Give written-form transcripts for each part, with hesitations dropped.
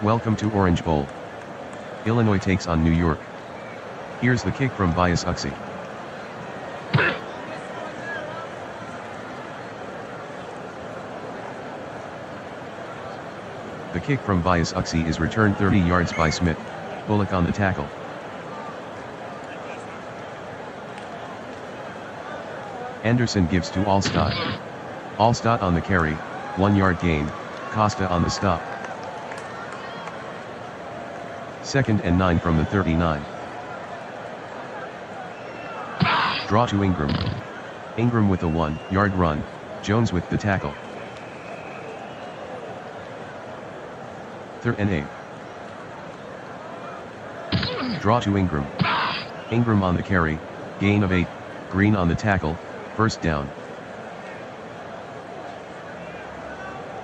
Welcome to Orange Bowl. Illinois takes on New York. Here's the kick from Bias Uxie. The kick from Bias Uxie is returned 30 yards by Smith. Bullock on the tackle. Anderson gives to Allstott. Allstott on the carry, 1-yard gain, Costa on the stop. 2nd and 9 from the 39. Draw to Ingram. Ingram with a 1-yard run, Jones with the tackle. 3rd and 8. Draw to Ingram. Ingram on the carry, gain of 8, Green on the tackle, 1st down.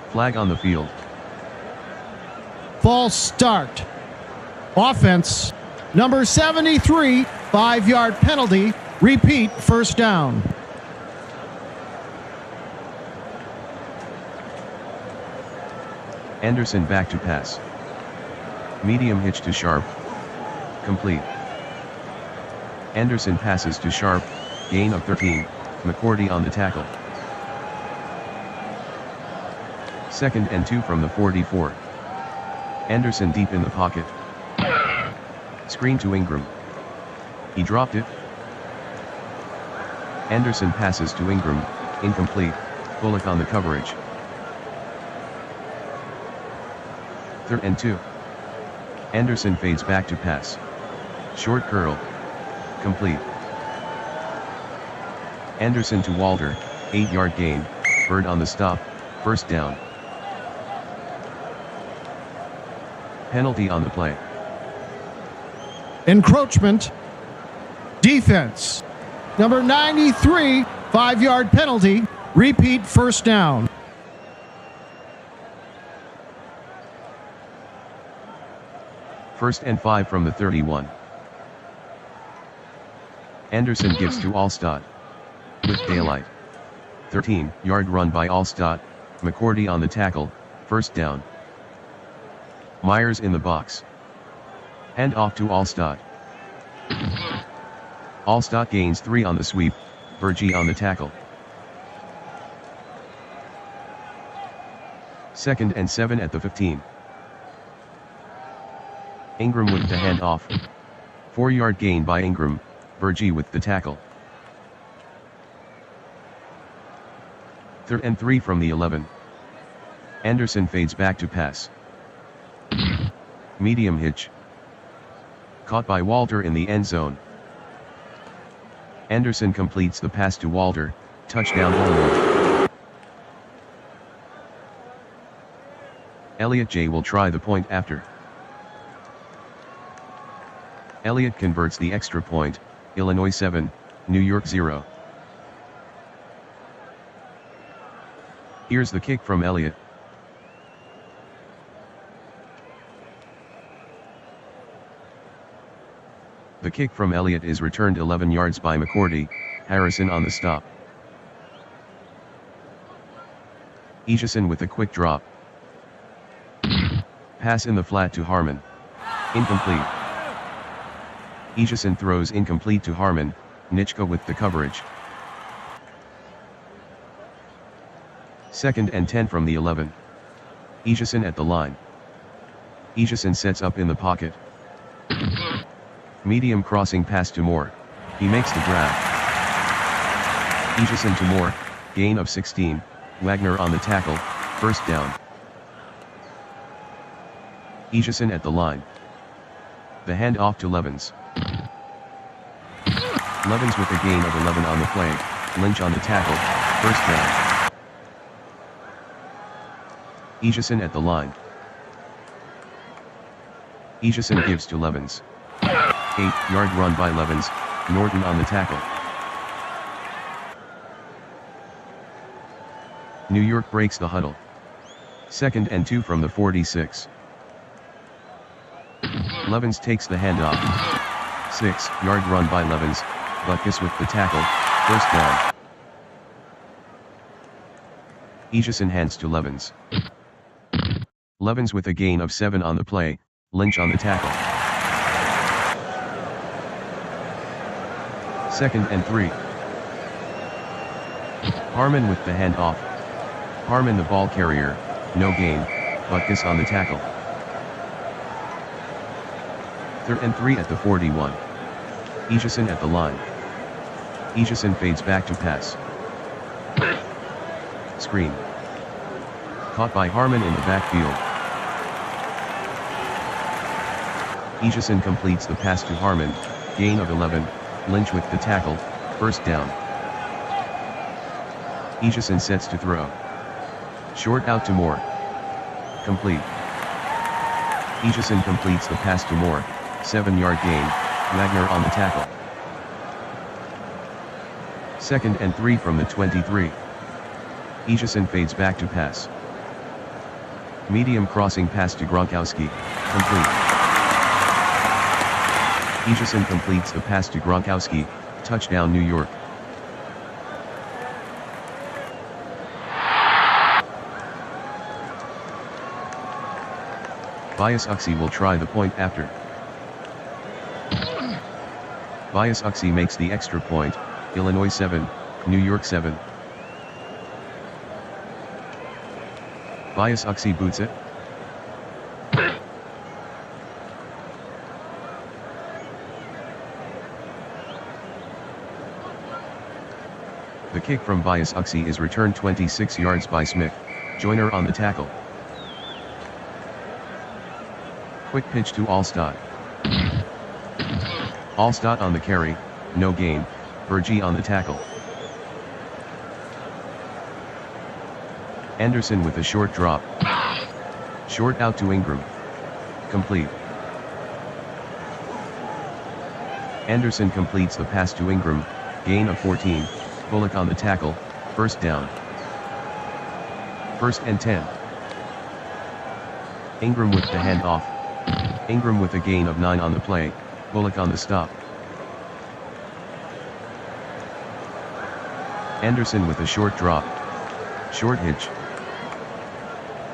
Flag on the field. False start. Offense, number 73, 5-yard penalty. Repeat, 1st down. Anderson back to pass. Medium hitch to Sharp. Complete. Anderson passes to Sharp, gain of 13, McCourty on the tackle. 2nd and 2 from the 44. Anderson deep in the pocket. Screen to Ingram. He dropped it. Anderson passes to Ingram, incomplete, Bullock on the coverage. 3rd and 2. Anderson fades back to pass. Short curl. Complete. Anderson to Walter, 8-yard gain, Bird on the stop, 1st down. Penalty on the play. Encroachment. Defense, number 93, 5-yard penalty. Repeat, 1st down. First and 5 from the 31. Anderson gives to Allstott. With daylight. 13-yard run by Allstott, McCourty on the tackle, 1st down. Myers in the box. Hand off to Allstott. Allstott gains 3 on the sweep, Burgee on the tackle. 2nd and 7 at the 15. Ingram with the hand off. 4-yard gain by Ingram, Burgee with the tackle. 3rd and 3 from the 11. Anderson fades back to pass. Medium hitch. Caught by Walter in the end zone. Anderson completes the pass to Walter, touchdown Illinois. Elliott J. will try the point after. Elliott converts the extra point, Illinois 7, New York 0. Here's the kick from Elliott. The kick from Elliott is returned 11 yards by McCourty, Harrison on the stop. Egeson with a quick drop. Pass in the flat to Harmon. Incomplete. Egeson throws incomplete to Harmon, Nitschke with the coverage. 2nd and 10 from the 11. Egeson at the line. Egeson sets up in the pocket. Medium crossing pass to Moore. He makes the grab. Egeson to Moore, gain of 16, Wagner on the tackle, 1st down. Egeson at the line. The hand off to Levens. Levens with a gain of 11 on the play, Lynch on the tackle, 1st down. Egeson at the line. Egeson gives to Levens. 8-yard run by Levens, Norton on the tackle. New York breaks the huddle. 2nd and 2 from the 46. Levens takes the handoff. 6-yard run by Levens, Butkus with the tackle, 1st down. Egeson hands to Levens. Levens with a gain of 7 on the play, Lynch on the tackle. 2nd and 3. Harmon with the handoff. Harmon the ball carrier, no gain, Butkus on the tackle. 3rd and 3 at the 41. Egeson at the line. Egeson fades back to pass. Screen. Caught by Harmon in the backfield. Egeson completes the pass to Harmon, gain of 11, Lynch with the tackle, 1st down. Egeson sets to throw. Short out to Moore. Complete. Egeson completes the pass to Moore, 7-yard gain, Wagner on the tackle. 2nd and 3 from the 23. Egeson fades back to pass. Medium crossing pass to Gronkowski, complete. Egeson completes the pass to Gronkowski, touchdown New York. Bias Uxie will try the point after. Bias Uxie makes the extra point, Illinois 7, New York 7. Bias Uxie boots it. The kick from Bias Uxie is returned 26 yards by Smith, Joyner on the tackle. Quick pitch to Allstott. Allstott on the carry, no gain, Bergie on the tackle. Anderson with a short drop. Short out to Ingram. Complete. Anderson completes the pass to Ingram, gain of 14, Bullock on the tackle, 1st down. 1st and 10. Ingram with the handoff. Ingram with a gain of 9 on the play, Bullock on the stop. Anderson with a short drop. Short hitch.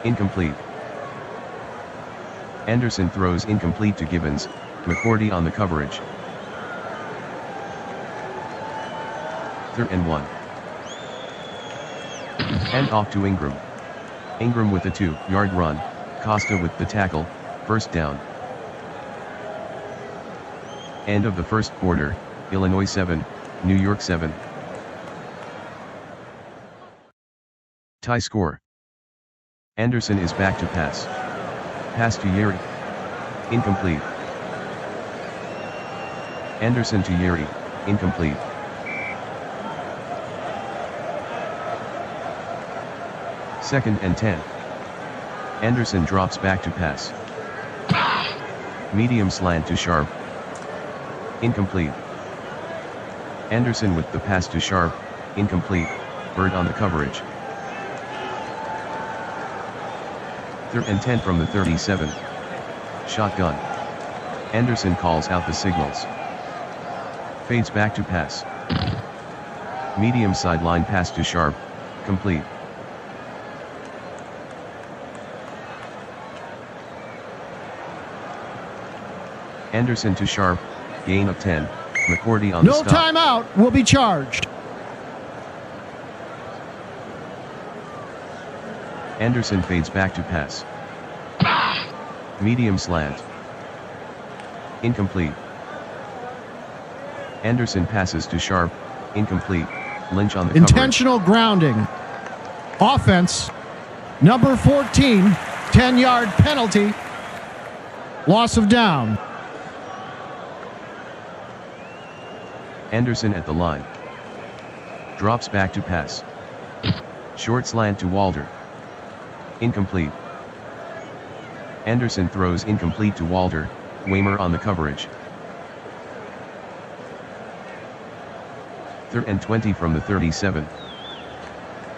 Incomplete. Anderson throws incomplete to Gibbons, McCourty on the coverage. 3rd and 1. Hand off to Ingram. Ingram with a 2-yard run, Costa with the tackle, 1st down. End of the 1st quarter, Illinois 7, New York 7. Tie score. Anderson is back to pass. Pass to Yeri. Incomplete. Anderson to Yeri, incomplete. Second and 10. Anderson drops back to pass. Medium slant to Sharp. Incomplete. Anderson with the pass to Sharp, incomplete, Bird on the coverage. 3rd and 10 from the 37. Shotgun. Anderson calls out the signals. Fades back to pass. Medium sideline pass to Sharp, complete. Anderson to Sharp, gain of 10, McCourty on the stop. No timeout will be charged. Anderson fades back to pass. Medium slant. Incomplete. Anderson passes to Sharp, incomplete, Lynch on the coverage. Intentional grounding. Offense, number 14, 10-yard penalty. Loss of down. Anderson at the line. Drops back to pass. Short slant to Walter. Incomplete. Anderson throws incomplete to Walter, Waymer on the coverage. 3rd and 20 from the 37.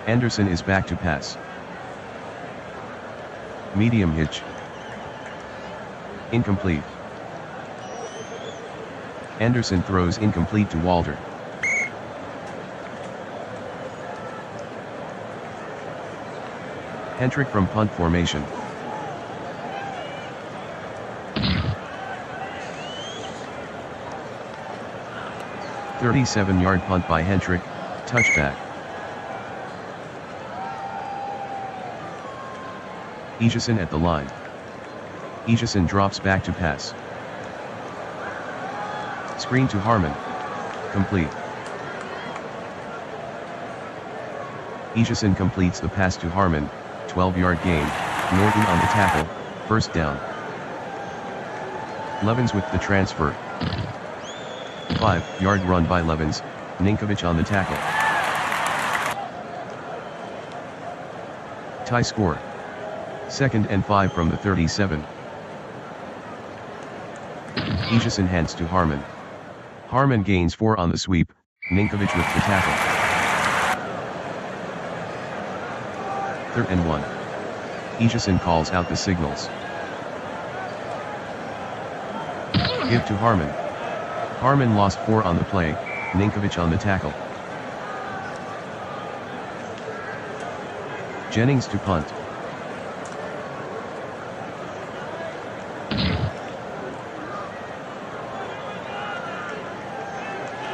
Anderson is back to pass. Medium hitch. Incomplete. Anderson throws incomplete to Walter. Hentrick from punt formation. 37-yard punt by Hentrick, touchback. Egeson at the line. Egeson drops back to pass. Screen to Harmon. Complete. Egeson completes the pass to Harmon, 12-yard gain, Norton on the tackle, first down. Levens with the transfer. 5-yard run by Levens, Ninkovic on the tackle. Tie score. 2nd and 5 from the 37. Egeson hands to Harmon. Harmon gains 4 on the sweep, Ninkovic with the tackle. 3rd and 1. Egeson calls out the signals. Give to Harmon. Harmon lost 4 on the play, Ninkovic on the tackle. Jennings to punt.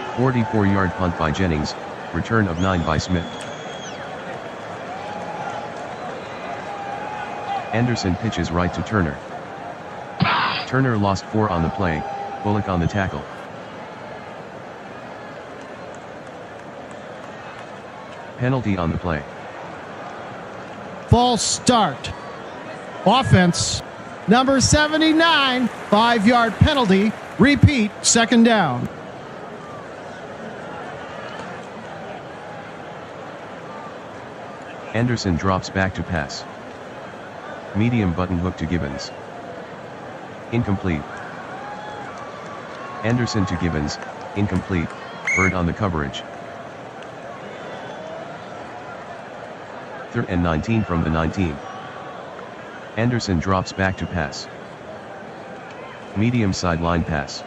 A 44-yard punt by Jennings, return of 9 by Smith. Anderson pitches right to Turner. Turner lost 4 on the play, Bullock on the tackle. Penalty on the play. False start. Offense, number 79, 5-yard penalty. Repeat, 2nd down. Anderson drops back to pass. Medium button hook to Gibbons. Incomplete. Anderson to Gibbons, incomplete, Bird on the coverage. 3rd and 19 from the 19. Anderson drops back to pass. Medium sideline pass.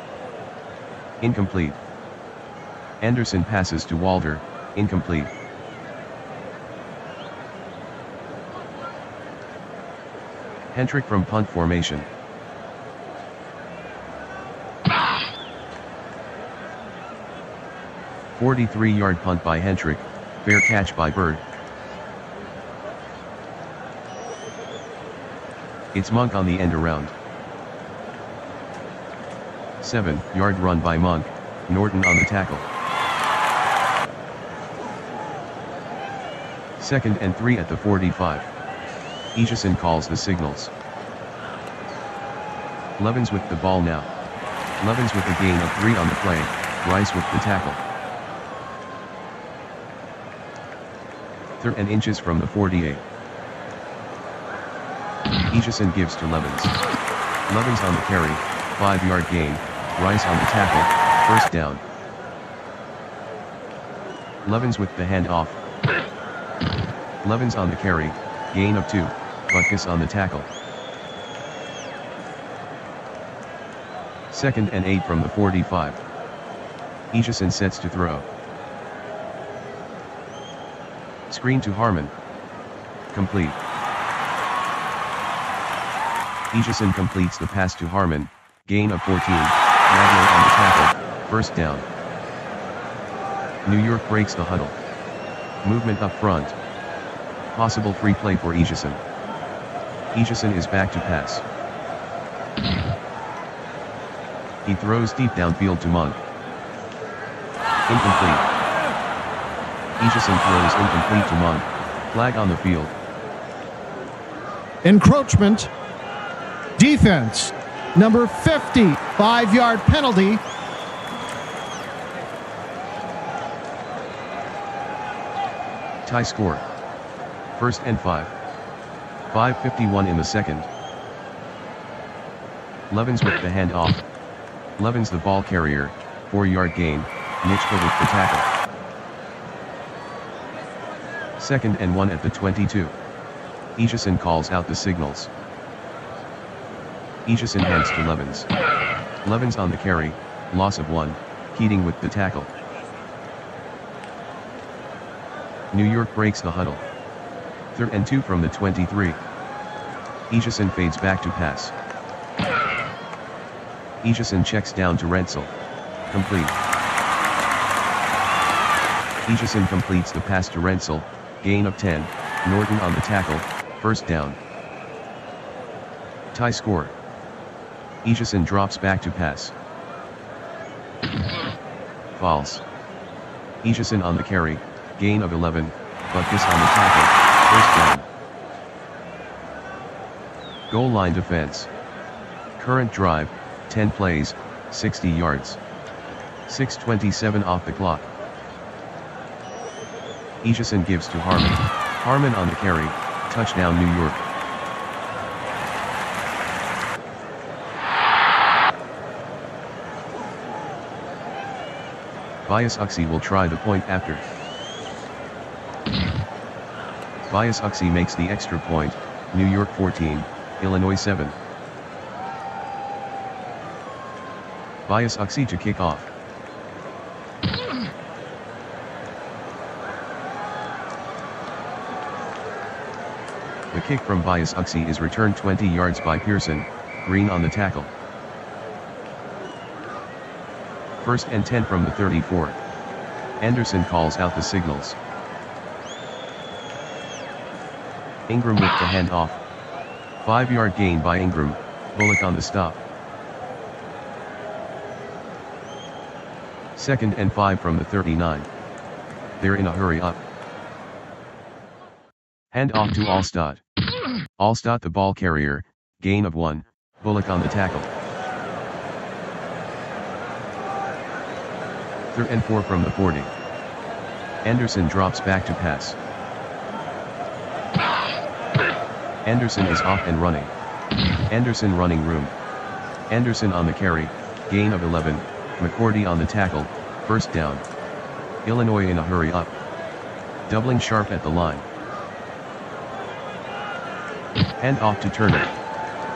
Incomplete. Anderson passes to Walter, incomplete. Hentrick from punt formation. A 43-yard punt by Hentrick, fair catch by Bird. It's Monk on the end around. 7-yard run by Monk, Norton on the tackle. 2nd and 3 at the 45. Egeson calls the signals. Levens with the ball now. Levens with a gain of 3 on the play, Rice with the tackle. 3rd and inches from the 48. Egeson gives to Levens. Levens on the carry, 5-yard gain, Rice on the tackle, first down. Levens with the handoff. Levens on the carry, gain of 2, Butkus on the tackle. 2nd and 8 from the 45. Egeson sets to throw. Screen to Harmon. Complete. Egeson completes the pass to Harmon, gain of 14, Wagner on the tackle, first down. New York breaks the huddle. Movement up front. Possible free play for Egeson. Egeson is back to pass. He throws deep downfield to Monk. Incomplete. Egeson throws incomplete to Monk. Flag on the field. Encroachment. Defense, number 50, 5-yard penalty. Tie score. 1st and 5. 5:51 in the 2nd. Levens with the handoff. Levens the ball carrier, 4-yard gain, Nitschke with the tackle. 2nd and 1 at the 22. Egeson calls out the signals. Egeson hands to Levens. Levens on the carry, loss of 1, Keating with the tackle. New York breaks the huddle. 3rd and 2 from the 23. Egeson fades back to pass. Egeson checks down to Rentzel. Complete. Egeson completes the pass to Rensel, gain of 10, Norton on the tackle, first down. Tie score. Egeson drops back to pass. False. Egeson on the carry, gain of 11, Butkus on the tackle, first down. Goal line defense. Current drive, 10 plays, 60 yards. 6:27 off the clock. Egeson gives to Harmon. Harmon on the carry, touchdown New York. Bias Uxie will try the point after. Bias Uxie makes the extra point, New York 14, Illinois 7. Bias Uxie to kick off. The kick from Bias Uxie is returned 20 yards by Pearson, Green on the tackle. First and 10 from the 34. Anderson calls out the signals. Ingram with the handoff. 5-yard gain by Ingram, Bullock on the stop. Second and 5 from the 39. They're in a hurry up. Hand off to Allstott. Allstott the ball carrier, gain of 1, Bullock on the tackle. Third and 4 from the 40. Anderson drops back to pass. Anderson is off and running. Anderson running room. Anderson on the carry, gain of 11, McCourty on the tackle, first down. Illinois in a hurry up. Doubling sharp at the line. Hand off to Turner.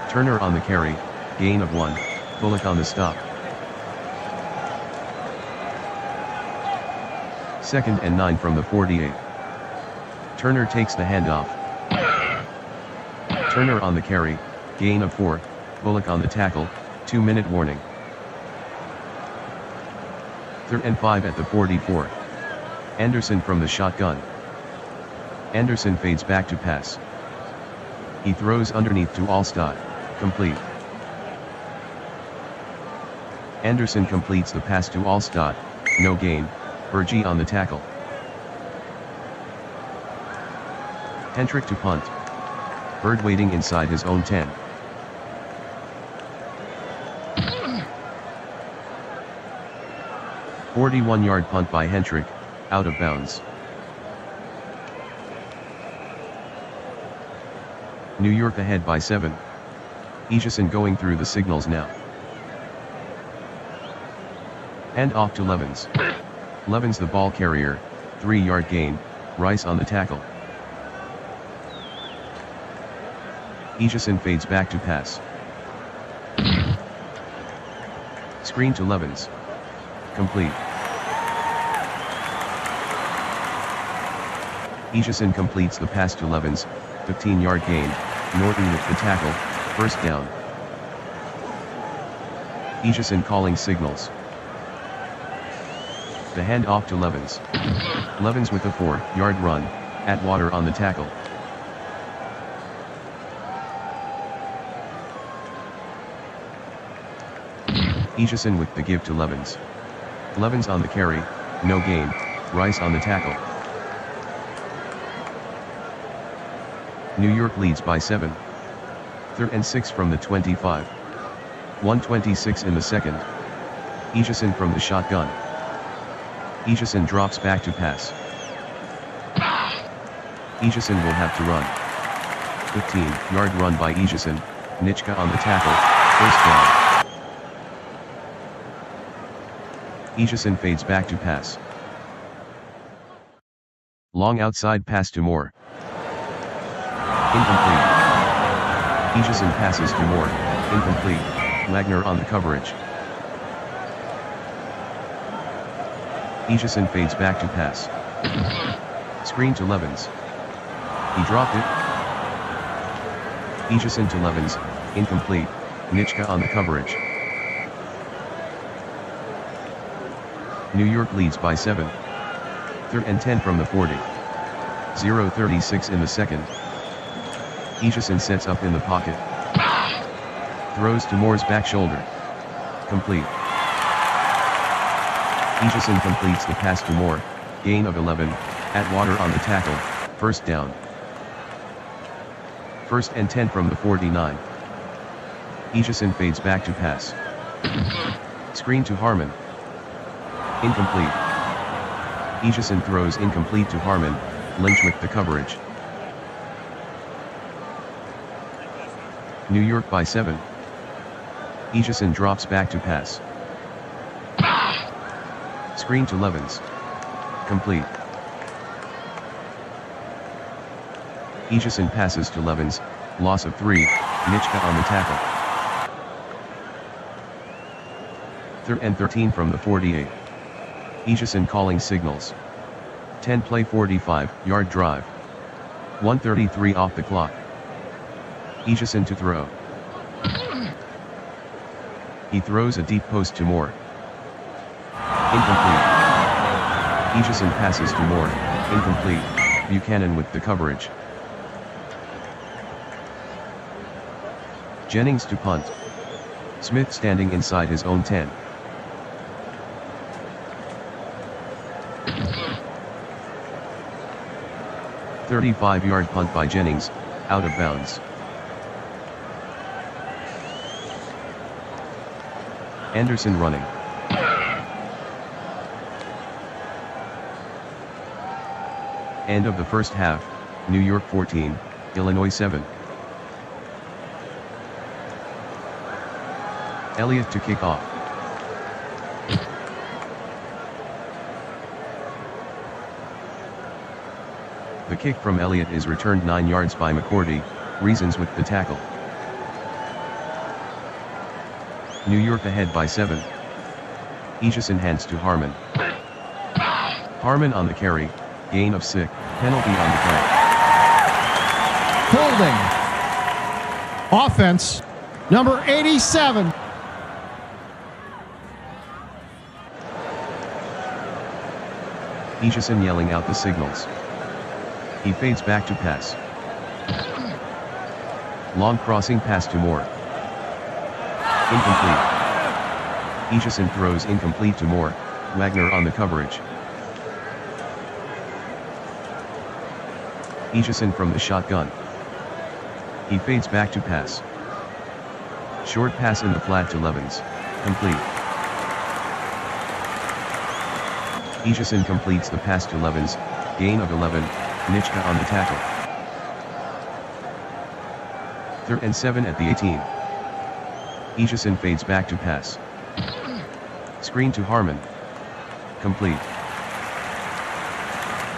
Turner on the carry, gain of 1, Bullock on the stop. Second and 9 from the 48. Turner takes the handoff. Turner on the carry, gain of 4, Bullock on the tackle, 2-minute warning. Third and 5 at the 44. Anderson from the shotgun. Anderson fades back to pass. He throws underneath to Allstott, complete. Anderson completes the pass to Allstott, no gain, Berge on the tackle. Hentrick to punt. Bird waiting inside his own 10. A 41-yard punt by Hentrick, out of bounds. New York ahead by 7. Egeson going through the signals now. Hand off to Levens. Levens the ball carrier, 3-yard gain, Rice on the tackle. Egeson fades back to pass. Screen to Levens. Complete. Egeson completes the pass to Levens, 15-yard gain, Norton with the tackle, first down. Egeson calling signals. The hand off to Levens. Levens with a 4-yard run, Atwater on the tackle. Egeson with the give to Levens. Levens on the carry, no gain, Rice on the tackle. New York leads by 7. Third and 6 from the 25. 1:26 in the second. Egeson from the shotgun. Egeson drops back to pass. Egeson will have to run. 15-yard run by Egeson, Nitschke on the tackle, first down. Egeson fades back to pass. Long outside pass to Moore. Incomplete. Egeson passes to Moore, incomplete, Wagner on the coverage. Egeson fades back to pass. Screen to Levens. He dropped it. Egeson to Levens, incomplete, Nitschke on the coverage. New York leads by 7. 3rd and 10 from the 40. 0:36 in the second. Egeson sets up in the pocket. Throws to Moore's back shoulder. Complete. Egeson completes the pass to Moore, gain of 11, Atwater on the tackle, first down. 1st and 10 from the 49. Egeson fades back to pass. Screen to Harmon. Incomplete. Egeson throws incomplete to Harmon, Lynch with the coverage. New York by 7. Egeson drops back to pass. Screen to Levens. Complete. Egeson passes to Levens, loss of 3, Nitschke on the tackle. 3rd and 13 from the 48. Egeson calling signals. 10-play 45-yard drive. 1:33 off the clock. Egeson to throw. He throws a deep post to Moore. Incomplete. Egeson passes to Moore, incomplete, Buchanan with the coverage. Jennings to punt. Smith standing inside his own 10. A 35-yard punt by Jennings, out of bounds. Anderson running. End of the first half, New York 14, Illinois 7. Elliott to kick off. The kick from Elliott is returned 9 yards by McCourty, Reasons with the tackle. New York ahead by 7. Egeson hands to Harmon. Harmon on the carry, gain of 6, penalty on the play. Holding. Offense, number 87. Egeson yelling out the signals. He fades back to pass. Long crossing pass to Moore. Incomplete. Egeson throws incomplete to Moore, Wagner on the coverage. Egeson from the shotgun. He fades back to pass. Short pass in the flat to Levens, complete. Egeson completes the pass to Levens, gain of 11, Nitschke on the tackle. 3rd and 7 at the 18. Egeson fades back to pass. Screen to Harmon. Complete.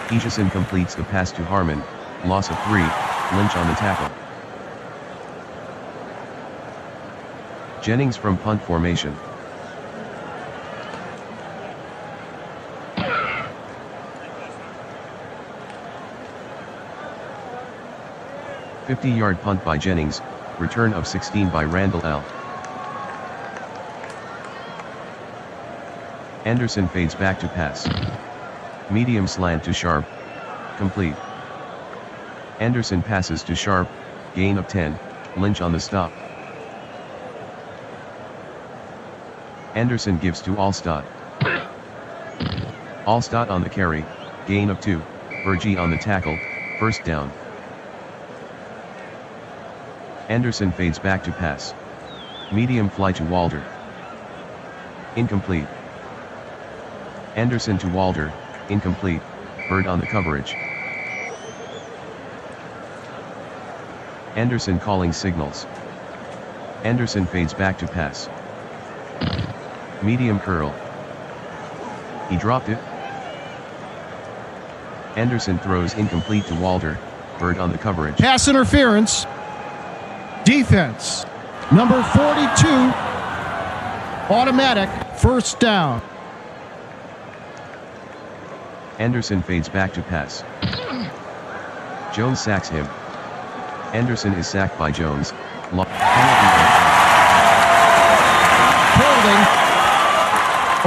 Egeson completes the pass to Harmon, loss of 3, Lynch on the tackle. Jennings from punt formation. A 50-yard punt by Jennings, return of 16 by Randall L. Anderson fades back to pass. Medium slant to Sharp, complete. Anderson passes to Sharp, gain of 10, Lynch on the stop. Anderson gives to Allstott. Allstott on the carry, gain of 2, Berge on the tackle, first down. Anderson fades back to pass. Medium fly to Walter. Incomplete. Anderson to Walter, incomplete, Bird on the coverage. Anderson calling signals. Anderson fades back to pass. Medium curl. He dropped it. Anderson throws incomplete to Walter, Bird on the coverage. Pass interference. Defense, number 42. Automatic, first down. Anderson fades back to pass. Jones sacks him. Anderson is sacked by Jones. Holding.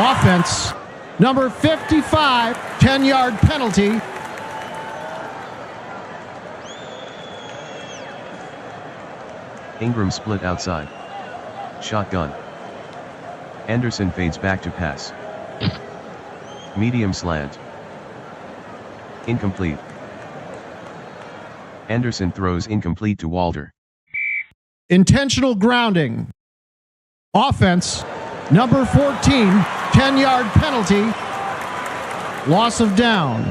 Offense, Number 55, 10-yard penalty. Ingram split outside. Shotgun. Anderson fades back to pass. Medium slant. Incomplete. Anderson throws incomplete to Walter. Intentional grounding. Offense, number 14, 10-yard penalty. Loss of down.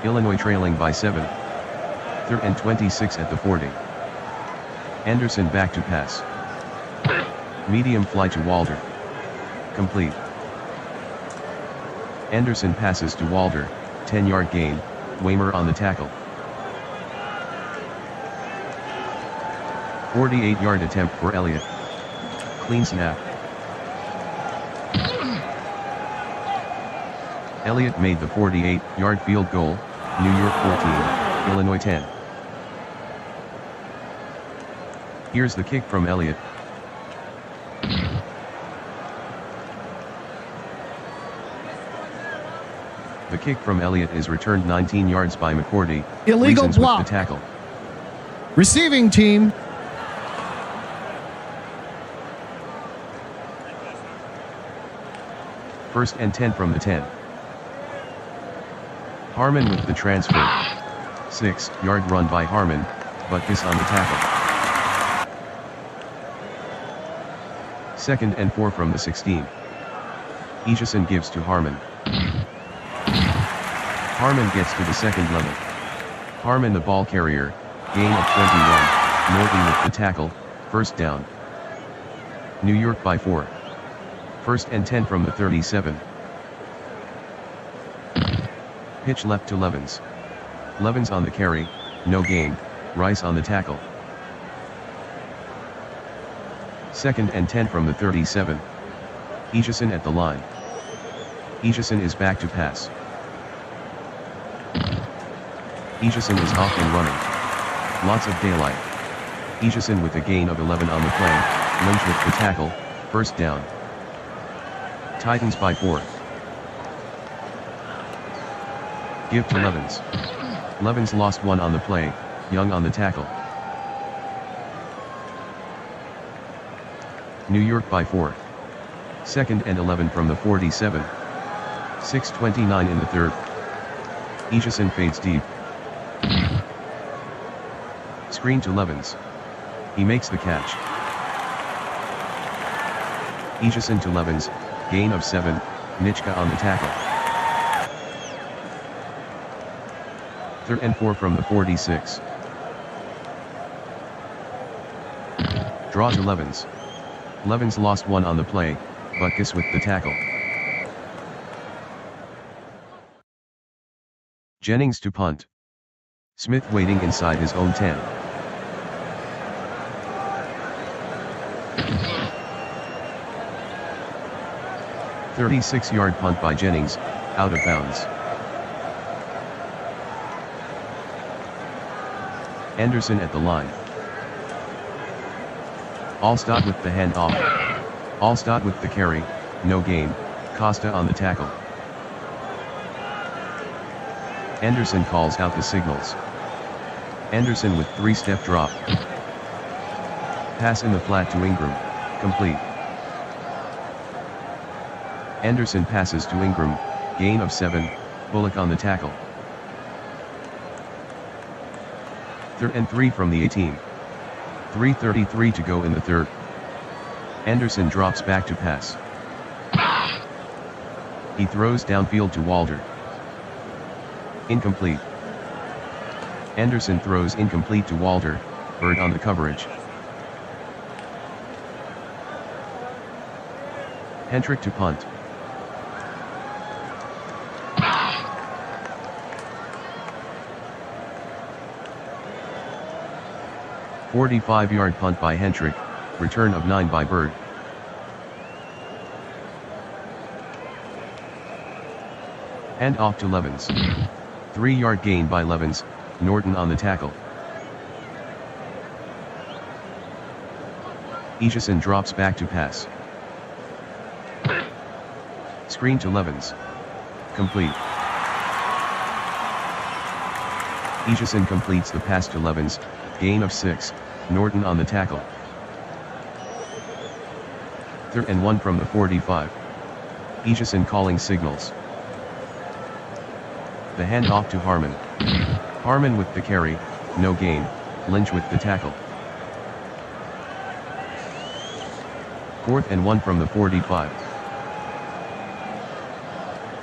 Illinois trailing by 7. 3rd and 26 at the 40. Anderson back to pass. Medium fly to Walter. Complete. Anderson passes to Walter, 10-yard gain, Weimer on the tackle. 48-yard attempt for Elliott. Clean snap. Elliott made the 48-yard field goal, New York 14, Illinois 10. Here's the kick from Elliott. The kick from Elliott is returned 19 yards by McCourty. Illegal Reasons block. with the tackle. Receiving team, First and 10 from the 10. Harmon with the transfer. 6-yard run by Harmon, Butkus on the tackle. 2nd and 4 from the 16. Ejeson gives to Harmon. Harmon gets to the second level. Harmon the ball carrier, gain of 21, Norton with the tackle, first down. New York by 4. First and 10 from the 37. Pitch left to Levens. Levens on the carry, no gain, Rice on the tackle. 2nd and 10 from the 37. Ejeson at the line. Ejeson is back to pass. Ejeson is off and running. Lots of daylight. Ejeson with a gain of 11 on the play, Lynch with the tackle, first down. Titans by 4. Give to Levens. Levens lost 1 on the play, Young on the tackle. New York by 4. 2nd and 11 from the 47. 6:29 in the 3rd. Ejeson fades deep. Screen to Levens. He makes the catch. Ejeson to Levens, gain of 7, Nitschke on the tackle. 3rd and 4 from the 46. Draw to Levens. Levens lost 1 on the play, Butkus with the tackle. Jennings to punt. Smith waiting inside his own 10. A 36-yard punt by Jennings, out of bounds. Anderson at the line. Allstott with the handoff. Allstott with the carry, no gain, Costa on the tackle. Anderson calls out the signals. Anderson with 3-step drop. Pass in the flat to Ingram, complete. Anderson passes to Ingram, gain of 7, Bullock on the tackle. 3rd and 3 from the 18. 3:33 to go in the 3rd. Anderson drops back to pass. He throws downfield to Walter. Incomplete. Anderson throws incomplete to Walter, Bird on the coverage. Hentrick to punt. A 45-yard punt by Hentrick, return of 9 by Bird. Hand off to Levens. 3-yard gain by Levens, Norton on the tackle. Ejeson drops back to pass. Screen to Levens. Complete. Egeson completes the pass to Levens, gain of 6, Norton on the tackle. 3rd and 1 from the 45. Egeson calling signals. The handoff to Harmon. Harmon with the carry, no gain, Lynch with the tackle. 4th and 1 from the 45.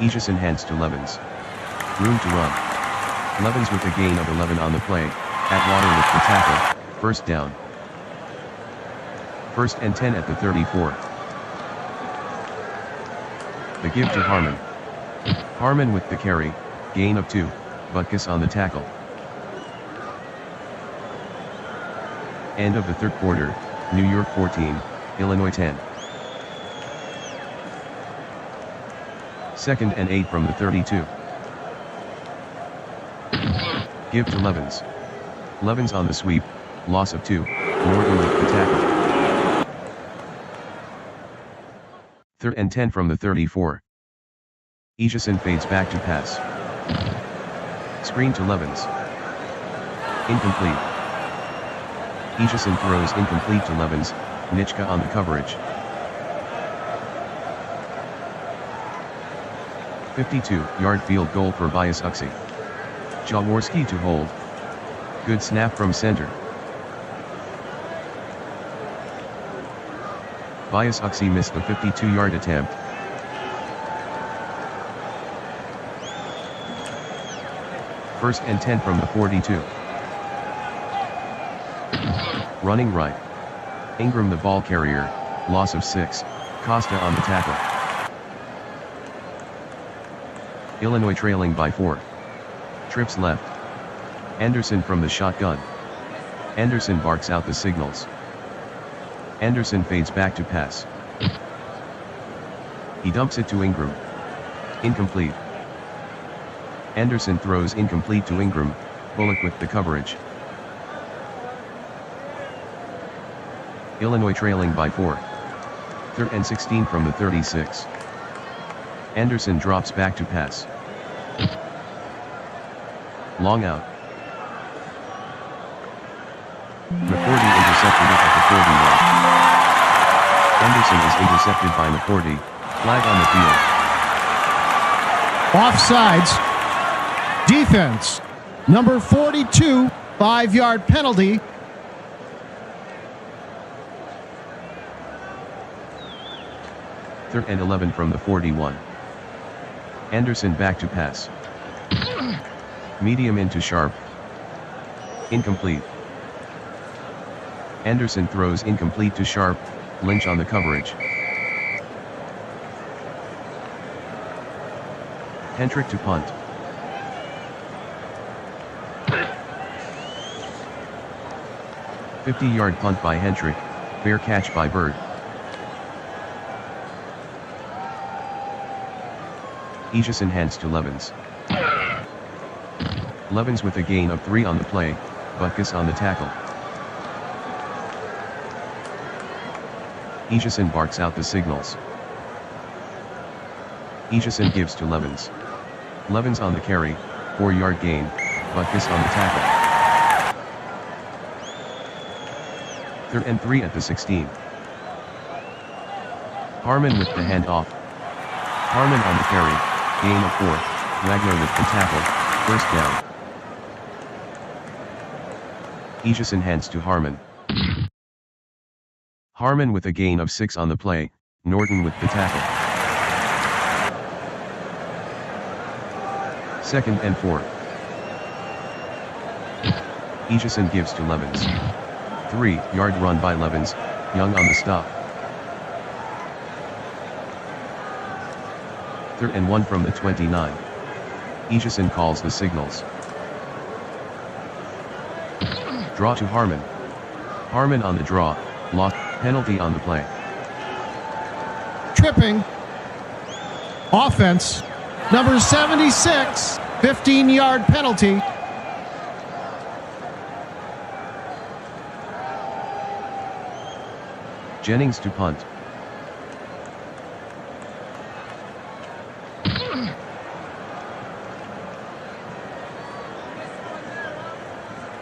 Egeson hands to Levens. Room to run. Levens with a gain of 11 on the play, Atwater with the tackle, first down. 1st and 10 at the 34. The give to Harmon. Harmon with the carry, gain of 2, Butkus on the tackle. End of the 3rd quarter, New York 14, Illinois 10. 2nd and 8 from the 32. Give to Levens. Levens on the sweep, loss of 2, Norton with the tackle. 3rd and 10 from the 34. Egeson fades back to pass. Screen to Levens. Incomplete. Egeson throws incomplete to Levens, Nitschke on the coverage. 52-yard field goal for Bias Uxie. Jaworski to hold. Good snap from center. Bias Uxie missed the 52-yard attempt. First and 10 from the 42. Running right. Ingram the ball carrier, loss of 6, Costa on the tackle. Illinois trailing by 4. Trips left. Anderson from the shotgun. Anderson barks out the signals. Anderson fades back to pass. He dumps it to Ingram. Incomplete. Anderson throws incomplete to Ingram, Bullock with the coverage. Illinois trailing by 4. 3rd and 16 from the 36. Anderson drops back to pass. Long out. McCourty intercepted it at the 41. Anderson is intercepted by McCourty, flag on the field. Offsides. Defense. Number 42, 5-yard penalty. Third and 11 from the 41. Anderson back to pass. Medium into Sharp. Incomplete. Anderson throws incomplete to Sharp, Lynch on the coverage. Hentrick to punt. "50-yard punt by Hentrick, fair catch by Bird. Egeson hands to Levens. Levens with a gain of 3 on the play, Butkus on the tackle. Egeson barks out the signals. Egeson gives to Levens. Levens on the carry, 4-yard gain, Butkus on the tackle. Third and 3 at the 16. Harmon with the handoff. Harmon on the carry, gain of 4, Wagner with the tackle, first down. Egeson hands to Harmon. Harmon with a gain of 6 on the play, Norton with the tackle. Second and 4. Egeson gives to Levens. 3-yard run by Levens, Young on the stop. Third and 1 from the 29. Egeson calls the signals. Draw to Harmon. Harmon on the draw, lock, penalty on the play. Tripping. Offense. Number 76, 15-yard penalty. Jennings to punt.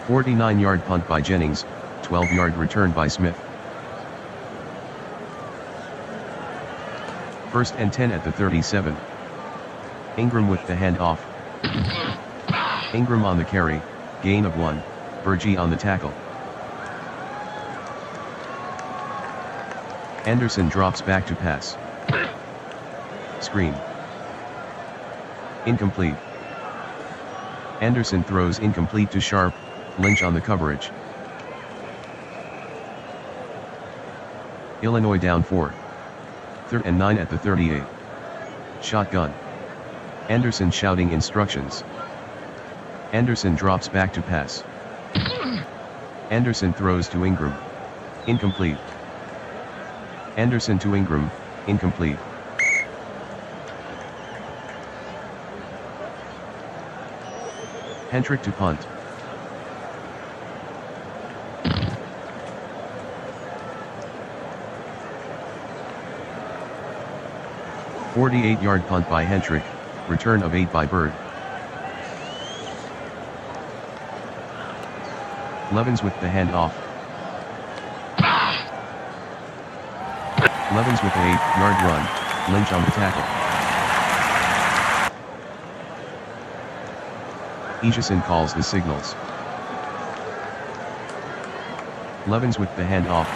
49-yard punt by Jennings, 12-yard return by Smith. First and 10 at the 37. Ingram with the handoff. Ingram on the carry, gain of 1, Virgie on the tackle. Anderson drops back to pass. Screen. Incomplete. Anderson throws incomplete to Sharp, Lynch on the coverage. Illinois down 4. 3rd and 9 at the 38. Shotgun. Anderson shouting instructions. Anderson drops back to pass. Anderson throws to Ingram. Incomplete. Anderson to Ingram, incomplete. Hentrick to punt. "48-yard punt by Hentrick, return of 8 by Bird. Levens with the handoff. Levens with an 8-yard run, Lynch on the tackle. Egeson calls the signals. Levens with the handoff.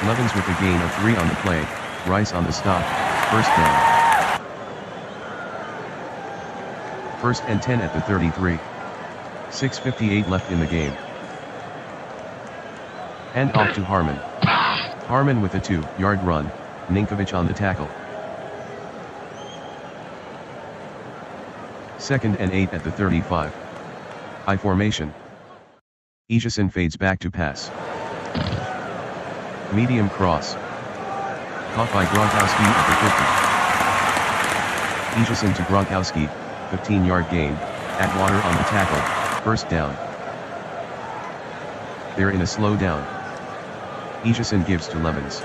Levens with a gain of 3 on the play, Rice on the stop, first down. First and 10 at the 33. 6:58 left in the game. Hand off to Harmon. Harmon with a 2-yard run, Ninkovich on the tackle. Second and 8 at the 35. I formation. Egeson fades back to pass. Medium cross. Caught by Gronkowski at the 50. Egeson to Gronkowski, 15-yard gain, Atwater on the tackle, first down. They're in a slow down. Egeson gives to Levens.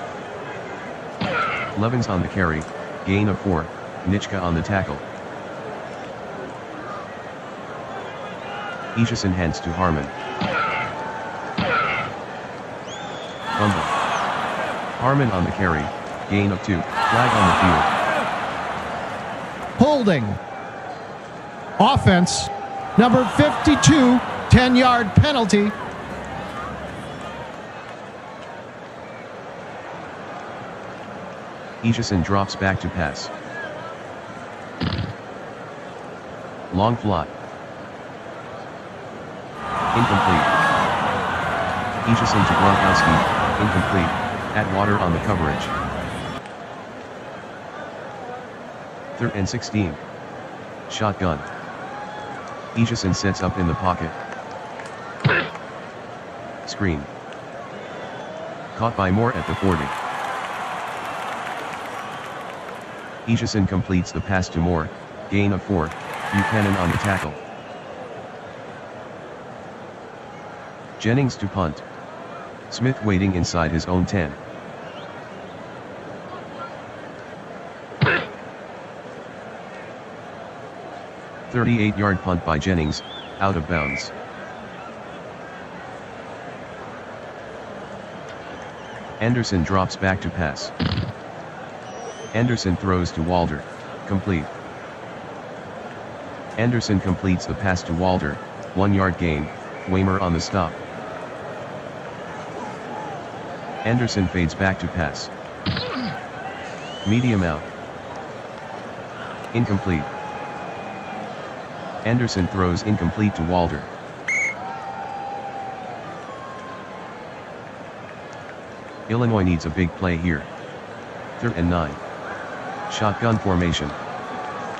Levens on the carry, gain of 4, Nitschke on the tackle. Egeson hands to Harmon. Fumble. Harmon on the carry, gain of 2, flag on the field. Holding. Offense, number 52, 10-yard penalty. Egeson drops back to pass. Long fly. Incomplete. Egeson to Gronkowski, incomplete, Atwater on the coverage. 3rd and 16. Shotgun. Egeson sets up in the pocket. Screen. Caught by Moore at the 40. Egeson completes the pass to Moore, gain of 4, Buchanan on the tackle. Jennings to punt. Smith waiting inside his own 10. "38-yard punt by Jennings, out of bounds. Anderson drops back to pass. Anderson throws to Walter, complete. Anderson completes the pass to Walter, 1-yard gain, Waymer on the stop. Anderson fades back to pass. Medium out. Incomplete. Anderson throws incomplete to Walter. Illinois needs a big play here. 3rd and 9. Shotgun formation.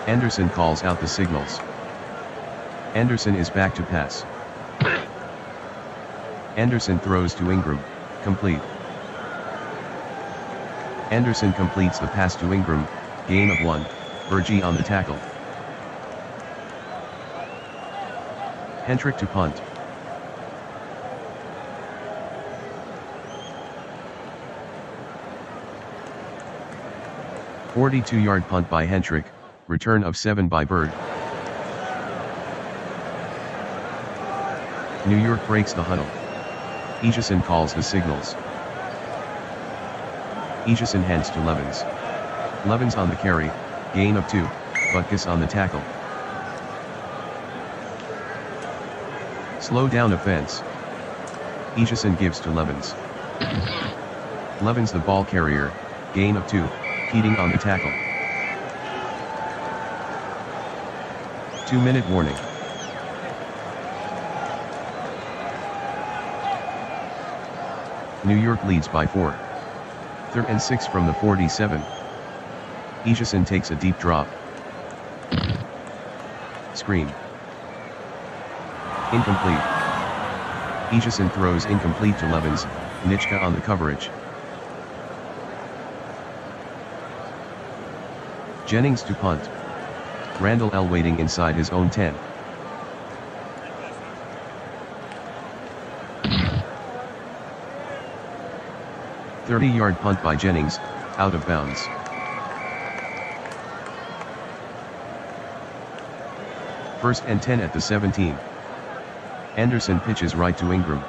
Anderson calls out the signals. Anderson is back to pass. Anderson throws to Ingram, complete. Anderson completes the pass to Ingram, gain of 1, Virgie on the tackle. Hentrick to punt. "42-yard punt by Hentrick, return of 7 by Bird. New York breaks the huddle. Aegison calls the signals. Aegison hands to Levens. Levens on the carry, gain of 2, Butkus on the tackle. Slow down offense. Aegison gives to Levens. Levens the ball carrier, gain of 2, Keating on the tackle. 2-minute warning. New York leads by 4. 3rd and 6 from the 47. Aegison takes a deep drop. Screen. Incomplete. Aegison throws incomplete to Levens, Nitschke on the coverage. Jennings to punt. Randall L. waiting inside his own 10. A 30-yard punt by Jennings, out of bounds. First and 10 at the 17. Anderson pitches right to Ingram.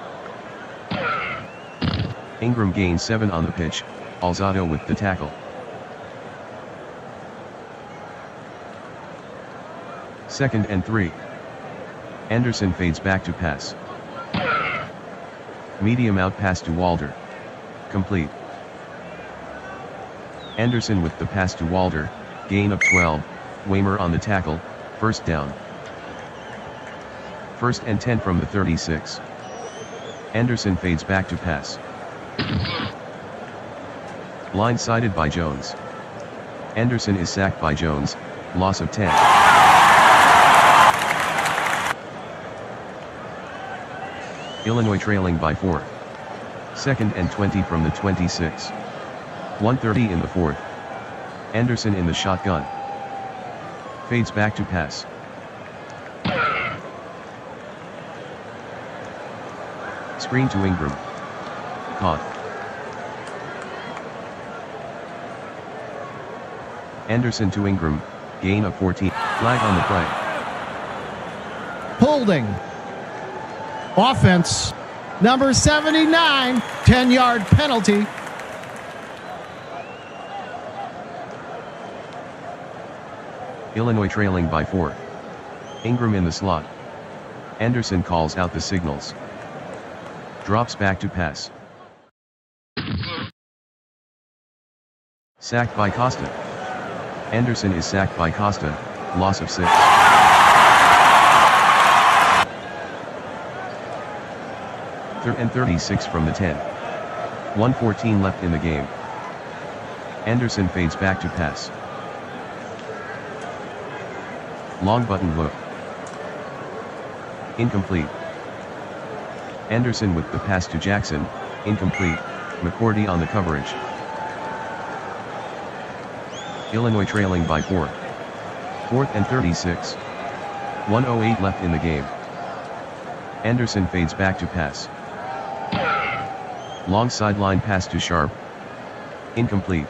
Ingram gains 7 on the pitch, Alzado with the tackle. Second and 3. Anderson fades back to pass. Medium out pass to Walter. Complete. Anderson with the pass to Walter, gain of 12, Weimer on the tackle, first down. First and 10 from the 36. Anderson fades back to pass. Blindsided by Jones. Anderson is sacked by Jones, loss of 10. Illinois trailing by 4. Second and 20 from the 26. 1:30 in the 4th. Anderson in the shotgun. Fades back to pass. Screen to Ingram. Caught. Anderson to Ingram, gain of 14, flag on the play. Holding. Offense. Number 79, 10-yard penalty. Illinois trailing by 4. Ingram in the slot. Anderson calls out the signals. Drops back to pass. Sacked by Costa. Anderson is sacked by Costa, loss of 6. Third and 36 from the 10. 1:14 left in the game. Anderson fades back to pass. Long button hook. Incomplete. Anderson with the pass to Jackson, incomplete, McCourty on the coverage. Illinois trailing by 4. 4th and 36. 1:08 left in the game. Anderson fades back to pass. Long sideline pass to Sharp. Incomplete.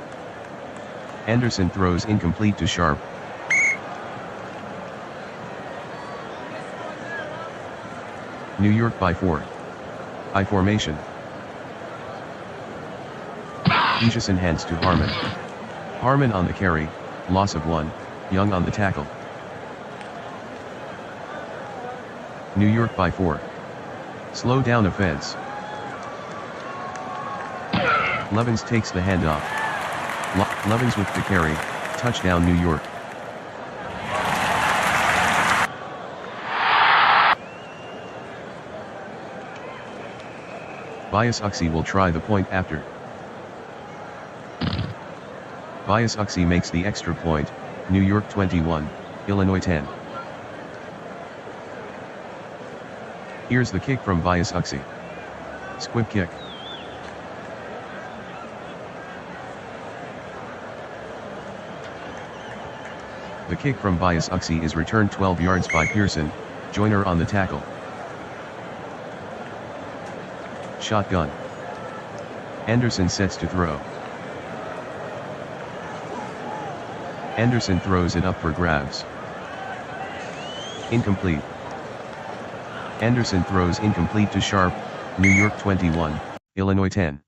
Anderson throws incomplete to Sharp. New York by 4. I formation. Aegison hands to Harmon. Harmon on the carry, loss of 1, Young on the tackle. New York by 4. Slow down offense. Levens takes the handoff. Levens with the carry, touchdown New York. Bias Uxie will try the point after. Bias Uxie makes the extra point, New York 21, Illinois 10. Here's the kick from Bias Uxie. Squib kick. The kick from Bias Uxie is returned 12 yards by Pearson, Joyner on the tackle. Shotgun. Anderson sets to throw. Anderson throws it up for grabs. Incomplete. Anderson throws incomplete to Sharp, New York 21, Illinois 10.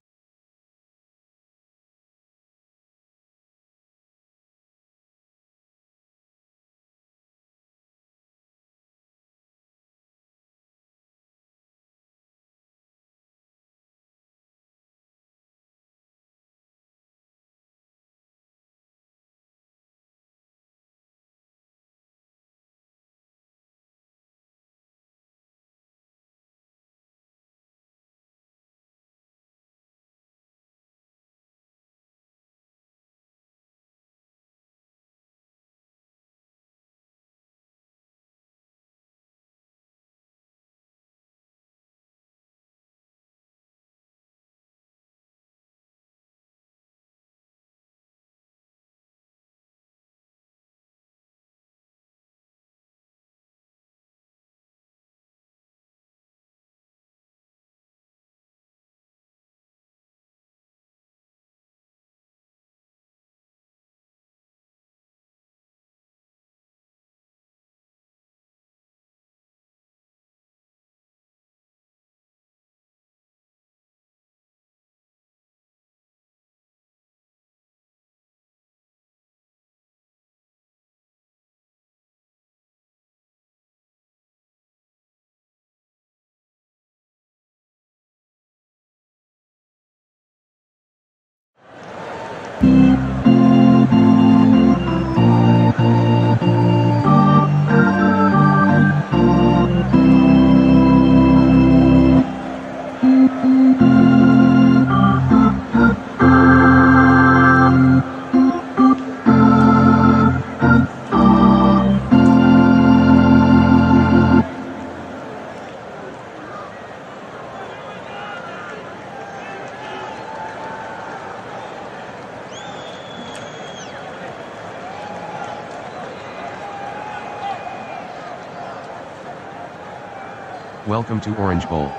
Welcome to Orange Bowl.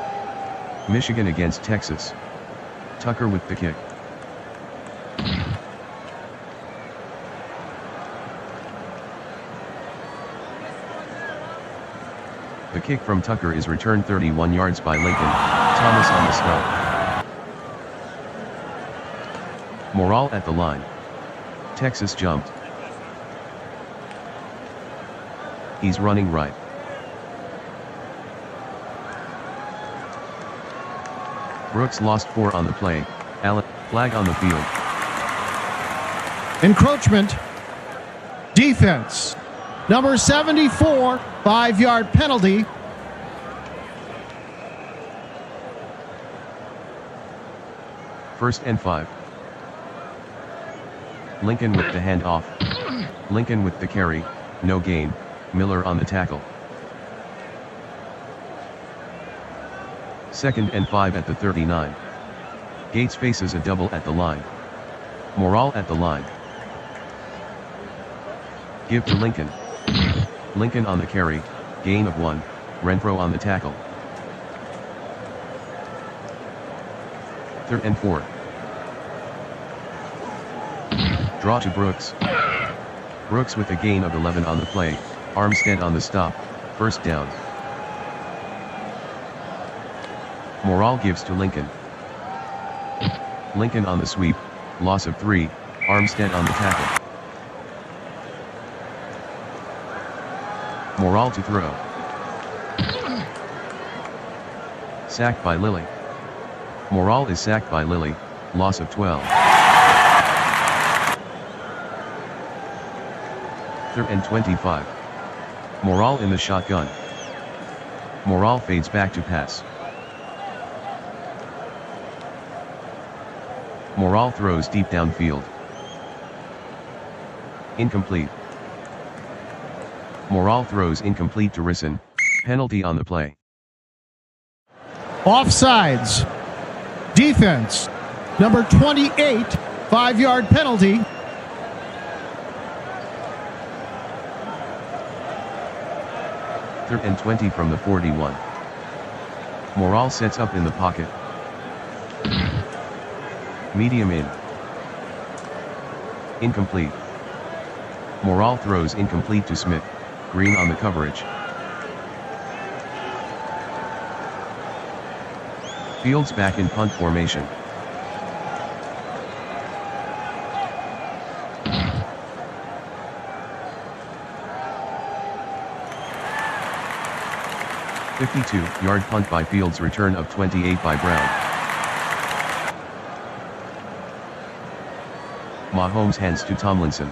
Michigan against Texas. Tucker with the kick. The kick from Tucker is returned 31 yards by Lincoln. Thomas on the stop. Morale at the line. Texas jumped. He's running right. Brooks lost 4 on the play. Allen, flag on the field. Encroachment. Defense. Number 74, 5-yard penalty. First and 5. Lincoln with the handoff. Lincoln with the carry, no gain. Miller on the tackle. Second and 5 at the 39. Gates faces a double at the line. Morale at the line. Give to Lincoln. Lincoln on the carry, gain of 1, Renfro on the tackle. Third and 4. Draw to Brooks. Brooks with a gain of 11 on the play, Armstead on the stop, first down. Morale gives to Lincoln. Lincoln on the sweep, loss of 3, Armstead on the tackle. Morale to throw. Sacked by Lilly. Morale is sacked by Lilly, loss of 12. Third and 25. Morale in the shotgun. Morale fades back to pass. Morale throws deep downfield. Incomplete. Morale throws incomplete to Risson. Penalty on the play. Offsides. Defense. Number 28, 5-yard penalty. Third and 20 from the 41. Morale sets up in the pocket. Medium in. Incomplete. Morale throws incomplete to Smith. Green on the coverage. Fields back in punt formation. "52-yard punt by Fields, return of 28 by Brown." Mahomes hands to Tomlinson.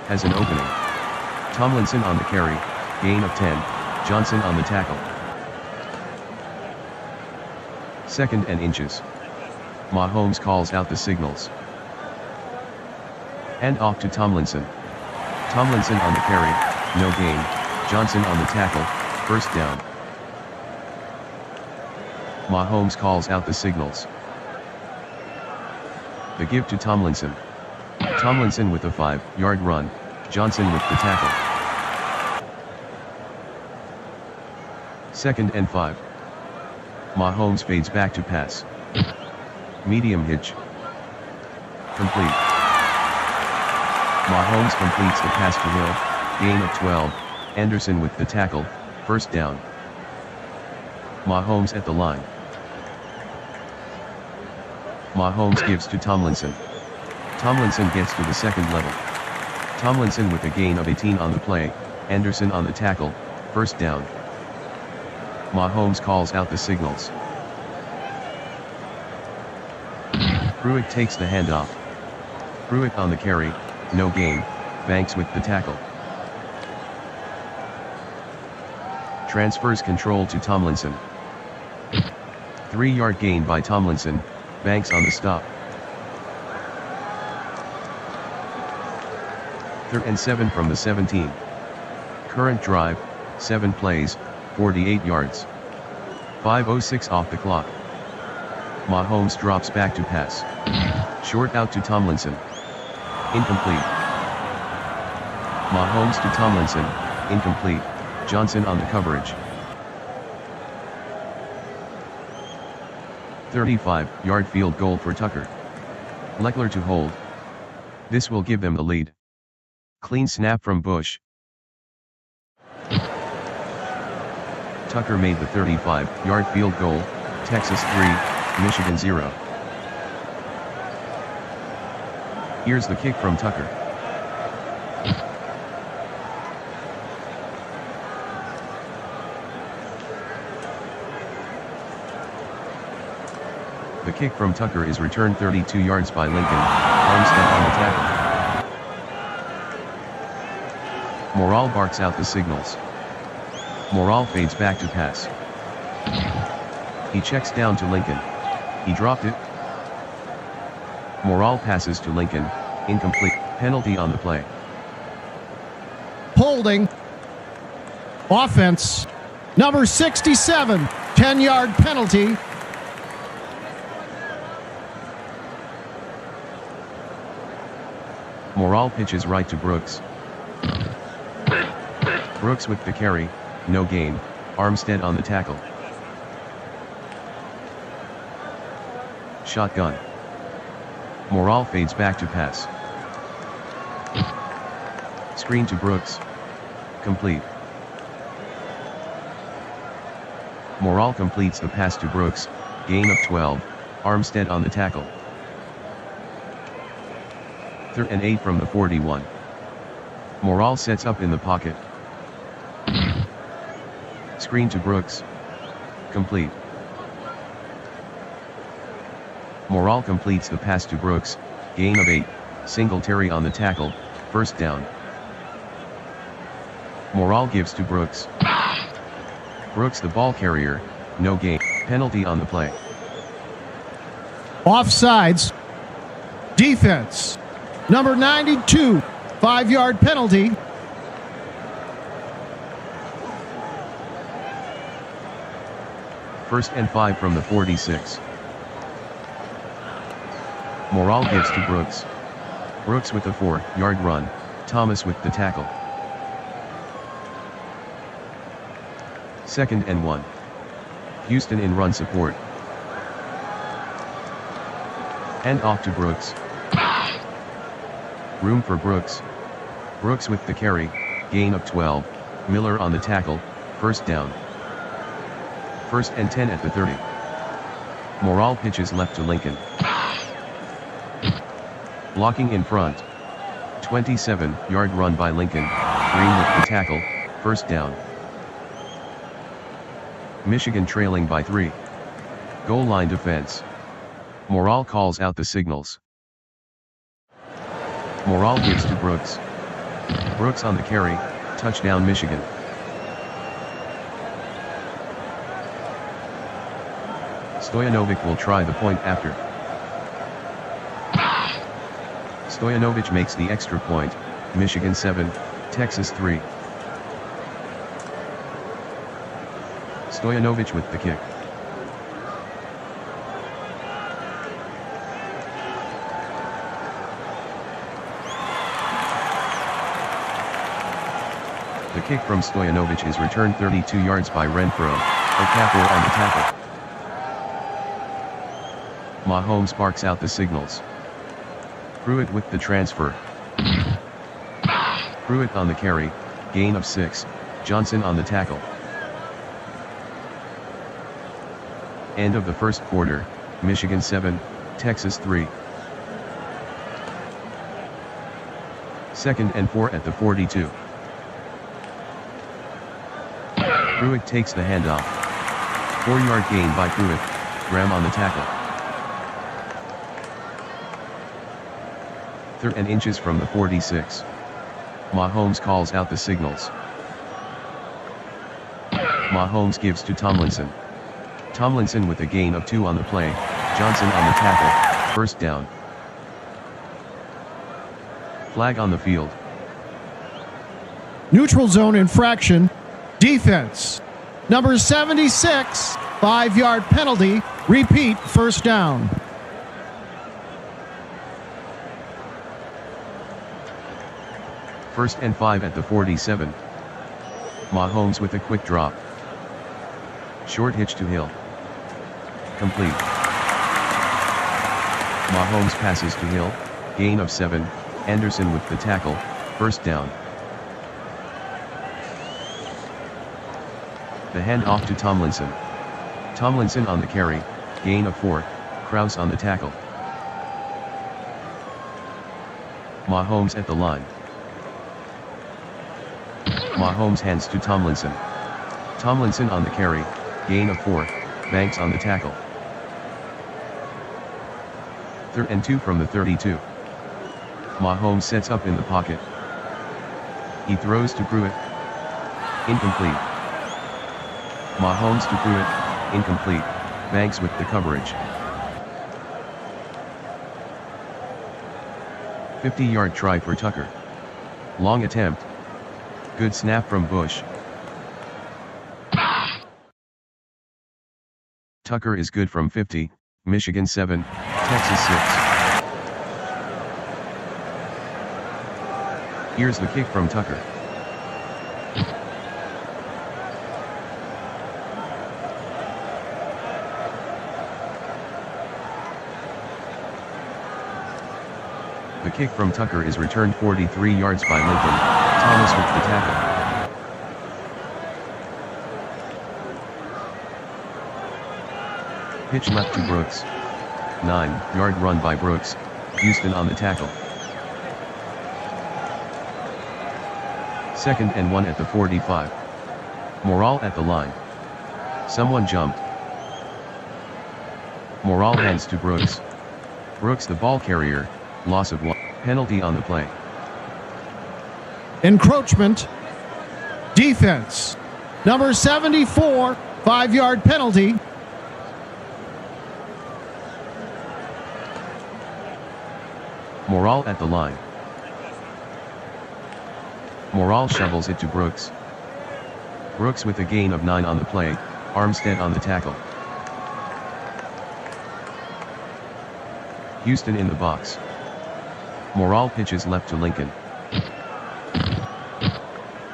Has an opening. Tomlinson on the carry, gain of 10, Johnson on the tackle. 2nd and inches. Mahomes calls out the signals. Hand off to Tomlinson. Tomlinson on the carry, no gain, Johnson on the tackle, 1st down. Mahomes calls out the signals. The give to Tomlinson. Tomlinson with a 5-yard run, Johnson with the tackle. 2nd and 5. Mahomes fades back to pass. Medium hitch. Complete. Mahomes completes the pass to Hill, gain of 12, Anderson with the tackle, 1st down. Mahomes at the line. Mahomes gives to Tomlinson. Tomlinson gets to the 2nd level. Tomlinson with a gain of 18 on the play, Anderson on the tackle, 1st down. Mahomes calls out the signals. Pruitt takes the handoff. Pruitt on the carry, no gain, Banks with the tackle. Transfers control to Tomlinson. 3-yard gain by Tomlinson, Banks on the stop. 3rd and 7 from the 17. Current drive, 7 plays, 48 yards. 5:06 off the clock. Mahomes drops back to pass. Short out to Tomlinson. Incomplete. Mahomes to Tomlinson, incomplete, Johnson on the coverage. 35-yard field goal for Tucker. Leckler to hold. This will give them the lead. Clean snap from Bush. Tucker made the 35-yard field goal, Texas 3, Michigan 0. Here's the kick from Tucker. The kick from Tucker is returned 32 yards by Lincoln, Armstead on the tackle. Morale barks out the signals. Morale fades back to pass. He checks down to Lincoln. He dropped it. Morale passes to Lincoln, incomplete, penalty on the play. Holding. Offense. Number 67, 10-yard penalty. Morale pitches right to Brooks. Brooks with the carry, no gain, Armstead on the tackle. Shotgun. Morale fades back to pass. Screen to Brooks. Complete. Morale completes the pass to Brooks, gain of 12, Armstead on the tackle. 3rd and 8 from the 41. Morale sets up in the pocket. Screen to Brooks. Complete. Morale completes the pass to Brooks, gain of 8, Singletary on the tackle, 1st down. Morale gives to Brooks. Brooks the ball carrier, no gain, penalty on the play. Offsides. Defense. Number 92, 5-yard penalty. First and 5 from the 46. Morale gives to Brooks. Brooks with a 4-yard run, Thomas with the tackle. 2nd and 1. Houston in run support. Hand off to Brooks. Room for Brooks. Brooks with the carry, gain of 12, Miller on the tackle, 1st down. 1st and 10 at the 30. Morale pitches left to Lincoln. Blocking in front. 27-yard run by Lincoln. Green with the tackle, first down. Michigan trailing by 3. Goal line defense. Morale calls out the signals. Morale gives to Brooks. Brooks on the carry, touchdown Michigan. Stojanovic will try the point after. Stojanovic makes the extra point, Michigan 7, Texas 3. Stojanovic with the kick. The kick from Stojanovic is returned 32 yards by Renfro, Okafor on the tackle. Mahomes barks out the signals. Pruitt with the transfer. Pruitt on the carry, gain of 6, Johnson on the tackle. End of the first quarter, Michigan 7, Texas 3. 2nd and 4 at the 42. Pruitt takes the handoff. 4-yard gain by Pruitt, Graham on the tackle. 3rd and inches from the 46. Mahomes calls out the signals. Mahomes gives to Tomlinson. Tomlinson with a gain of 2 on the play, Johnson on the tackle, first down. Flag on the field. Neutral zone infraction. Defense. Number 76, 5-yard penalty. Repeat, first down. First and 5 at the 47. Mahomes with a quick drop. Short hitch to Hill. Complete. Mahomes passes to Hill, gain of 7, Anderson with the tackle, first down. The handoff to Tomlinson. Tomlinson on the carry, gain of 4, Krause on the tackle. Mahomes at the line. Mahomes hands to Tomlinson. Tomlinson on the carry, gain of 4, Banks on the tackle. 3rd and 2 from the 32. Mahomes sets up in the pocket. He throws to Pruitt. Incomplete. Mahomes to Pruitt, incomplete, Banks with the coverage. 50-yard try for Tucker. Long attempt. Good snap from Bush. Tucker is good from 50, Michigan 7, Texas 6. Here's the kick from Tucker. The kick from Tucker is returned 43 yards by Lincoln, Thomas with the tackle. Pitch left to Brooks. 9-yard run by Brooks, Houston on the tackle. 2nd and 1 at the 45. Morale at the line. Someone jumped. Morale hands to Brooks. Brooks the ball carrier, loss of 1, penalty on the play. Encroachment. Defense. Number 74, 5-yard penalty. Morale at the line. Morale shovels it to Brooks. Brooks with a gain of 9 on the play, Armstead on the tackle. Houston in the box. Morale pitches left to Lincoln.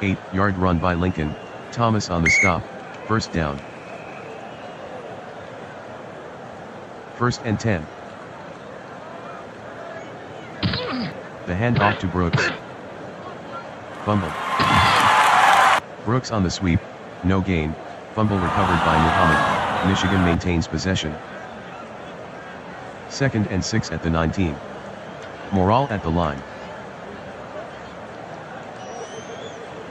8-yard run by Lincoln, Thomas on the stop, first down. 1st and 10. The handoff to Brooks. Fumble. Brooks on the sweep, no gain, fumble recovered by Muhammad, Michigan maintains possession. 2nd and 6 at the 19. Morale at the line.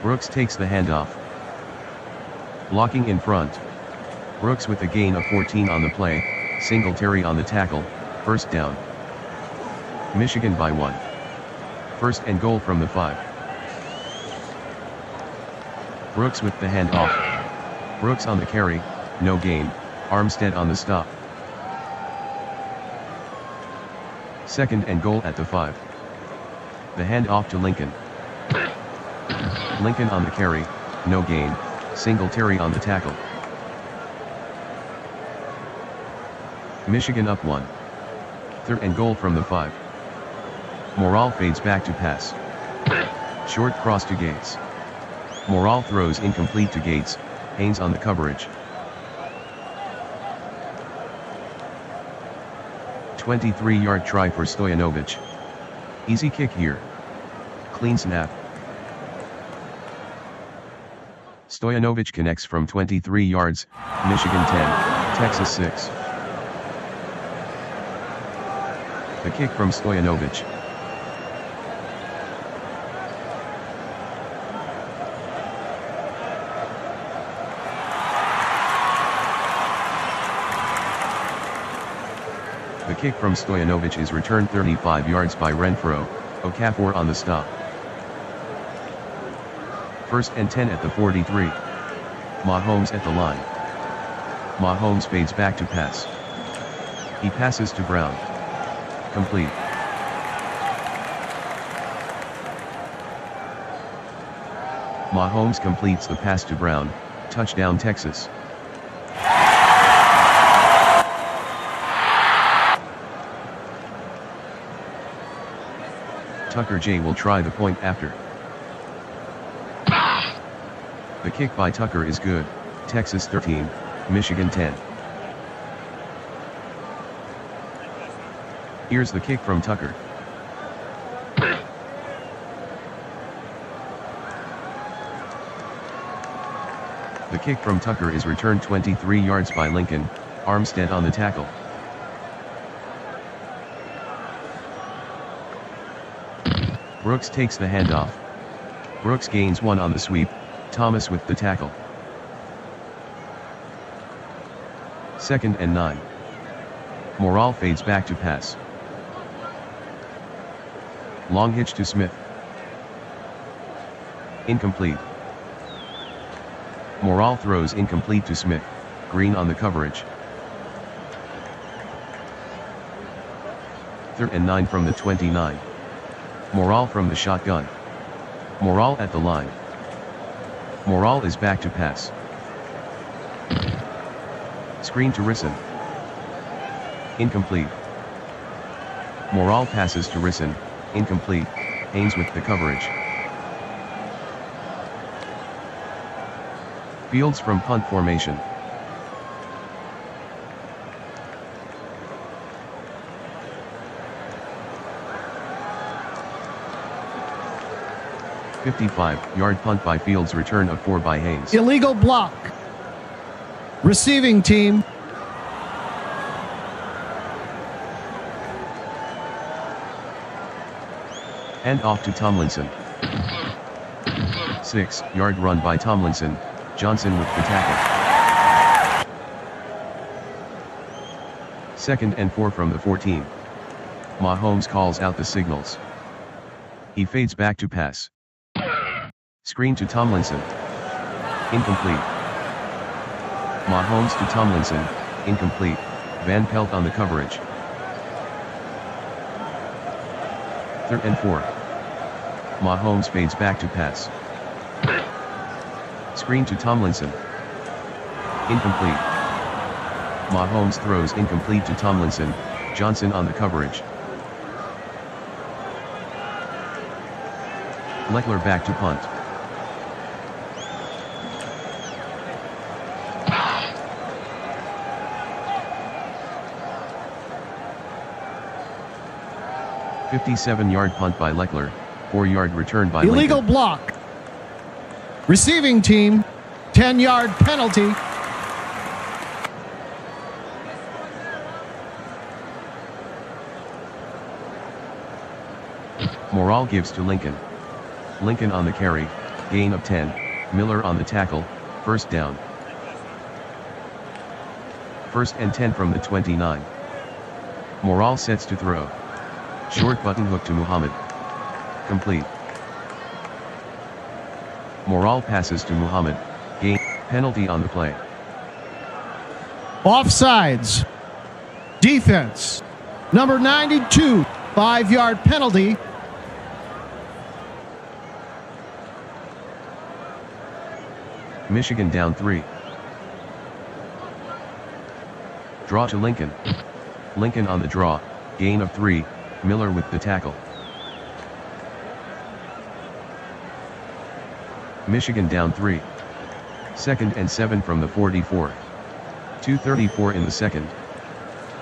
Brooks takes the handoff. Blocking in front. Brooks with a gain of 14 on the play, Singletary on the tackle, first down. Michigan by 1. First and goal from the 5. Brooks with the handoff. Brooks on the carry, no gain, Armstead on the stop. 2nd and goal at the 5. The handoff to Lincoln. Lincoln on the carry, no gain, Singletary on the tackle. Michigan up 1. 3rd and goal from the 5. Morale fades back to pass. Short cross to Gates. Morale throws incomplete to Gates, Haynes on the coverage. 23-yard try for Stoyanovich. Easy kick here. Clean snap. Stoyanovich connects from 23 yards, Michigan 10, Texas 6. The kick from Stoyanovich. The kick from Stoyanovich is returned 35 yards by Renfro, Okafor on the stop. 1st and 10 at the 43. Mahomes at the line. Mahomes fades back to pass. He passes to Brown. Complete. Mahomes completes the pass to Brown, touchdown Texas. Tucker J will try the point after. The kick by Tucker is good, Texas 13, Michigan 10. Here's the kick from Tucker. The kick from Tucker is returned 23 yards by Lincoln, Armstead on the tackle. Brooks takes the handoff. Brooks gains 1 on the sweep, Thomas with the tackle. 2nd and 9. Morale fades back to pass. Long hitch to Smith. Incomplete. Morale throws incomplete to Smith, Green on the coverage. 3rd and 9 from the 29. Morale from the shotgun. Morale at the line. Morale is back to pass. Screen to Risson. Incomplete. Morale passes to Risson, incomplete, Haynes with the coverage. Fields from punt formation. "55-yard punt by Fields, return of 4 by Haynes." Illegal block. Receiving team. Hand off to Tomlinson. 6-yard run by Tomlinson, Johnson with the tackle. 2nd and 4 from the 14. Mahomes calls out the signals. He fades back to pass. Screen to Tomlinson. Incomplete. Mahomes to Tomlinson, incomplete, Van Pelt on the coverage. 3rd and 4. Mahomes fades back to pass. Screen to Tomlinson. Incomplete. Mahomes throws incomplete to Tomlinson, Johnson on the coverage. Leckler back to punt. "57-yard punt by Leckler, 4-yard return by Illegal Lincoln. block. Receiving team, 10-yard penalty. Morale gives to Lincoln. Lincoln on the carry, gain of 10, Miller on the tackle, first down. 1st and 10 from the 29. Morale sets to throw. Short button hook to Muhammad. Complete. Morale passes to Muhammad, gain, penalty on the play. Offsides. Defense. Number 92, 5-yard penalty. Michigan down 3. Draw to Lincoln. Lincoln on the draw, gain of 3, Miller with the tackle. Michigan down 3. 2nd and 7 from the 44. 2:34 in the second.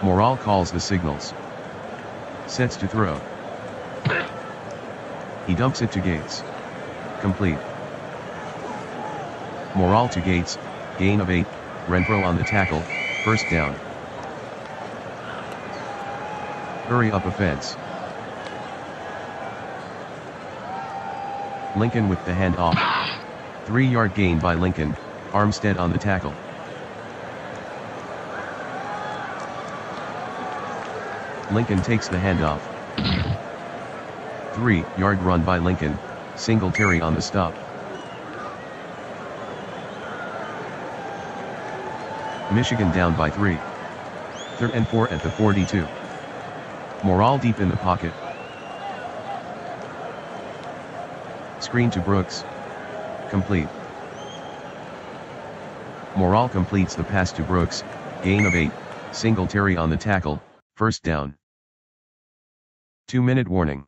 Morale calls the signals. Sets to throw. He dumps it to Gates. Complete. Morale to Gates, gain of 8, Renfro on the tackle, first down. Hurry up offense. Lincoln with the handoff. 3-yard gain by Lincoln, Armstead on the tackle. Lincoln takes the handoff. 3-yard run by Lincoln, Singletary on the stop. Michigan down by 3. 3rd and 4 at the 42. Morale deep in the pocket. Screen to Brooks. Complete. Morale completes the pass to Brooks, gain of 8, Singletary on the tackle, first down. 2-minute warning.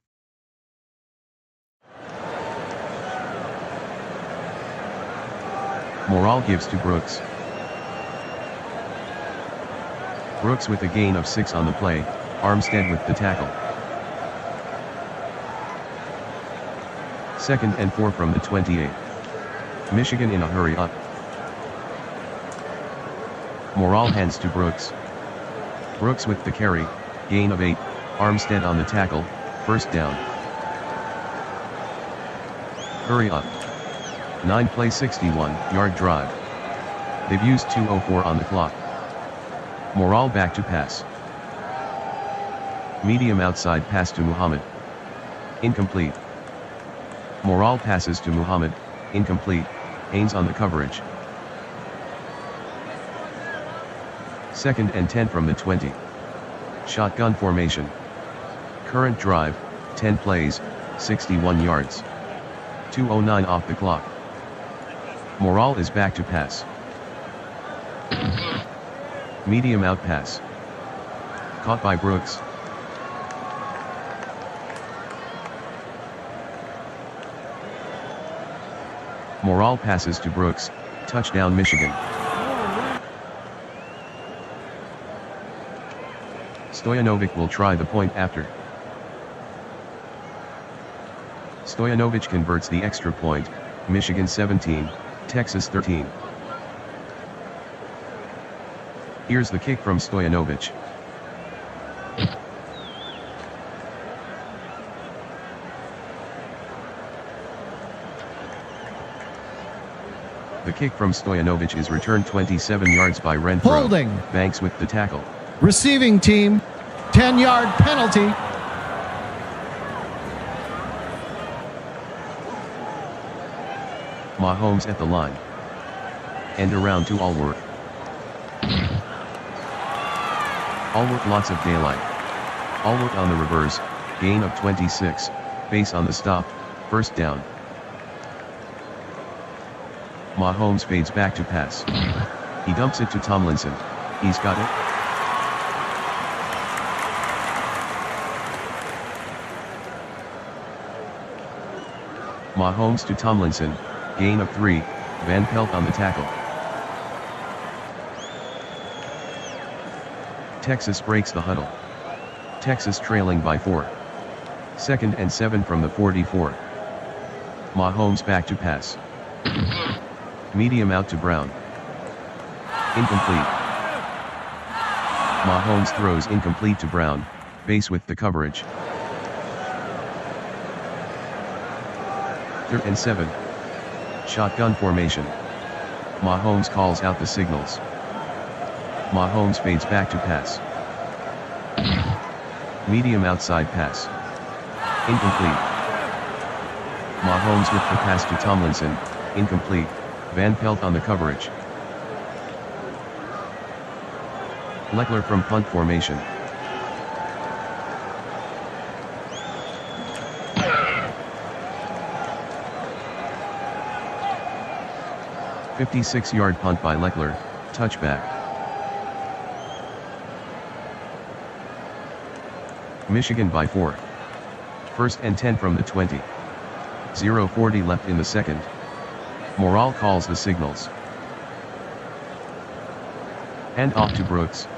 Morale gives to Brooks. Brooks with a gain of 6 on the play, Armstead with the tackle. 2nd and 4 from the 28. Michigan in a hurry up. Morale hands to Brooks. Brooks with the carry, gain of 8, Armstead on the tackle, first down. Hurry up. 9-play 61-yard drive. They've used 2:04 on the clock. Morale back to pass. Medium outside pass to Muhammad. Incomplete. Morale passes to Muhammad, incomplete, Haynes on the coverage. 2nd and 10 from the 20. Shotgun formation. Current drive, 10 plays, 61 yards. 2:09 off the clock. Morale is back to pass. Medium out pass. Caught by Brooks. Morale passes to Brooks, touchdown Michigan. Stojanovic will try the point after. Stojanovic converts the extra point, Michigan 17, Texas 13. Here's the kick from Stojanovic. The kick from Stojanovic is returned 27 yards by Renfro. Holding. Banks with the tackle. Receiving team, 10-yard penalty. Mahomes at the line. And around to Allworth. Allworth lots of daylight. Allworth on the reverse, gain of 26, base on the stop, first down. Mahomes fades back to pass. He dumps it to Tomlinson. He's got it. Mahomes to Tomlinson, gain of 3, Van Pelt on the tackle. Texas breaks the huddle. Texas trailing by 4. 2nd and 7 from the 44. Mahomes back to pass. Medium out to Brown. Incomplete. Mahomes throws incomplete to Brown, base with the coverage. 3rd and 7. Shotgun formation. Mahomes calls out the signals. Mahomes fades back to pass. Medium outside pass. Incomplete. Mahomes with the pass to Tomlinson, incomplete. Van Pelt on the coverage. Leckler from punt formation. "56-yard punt by Leckler, touchback." Michigan by 4. 1st and 10 from the 20. 0:40 left in the second. Morale calls the signals. Hand off to Brooks.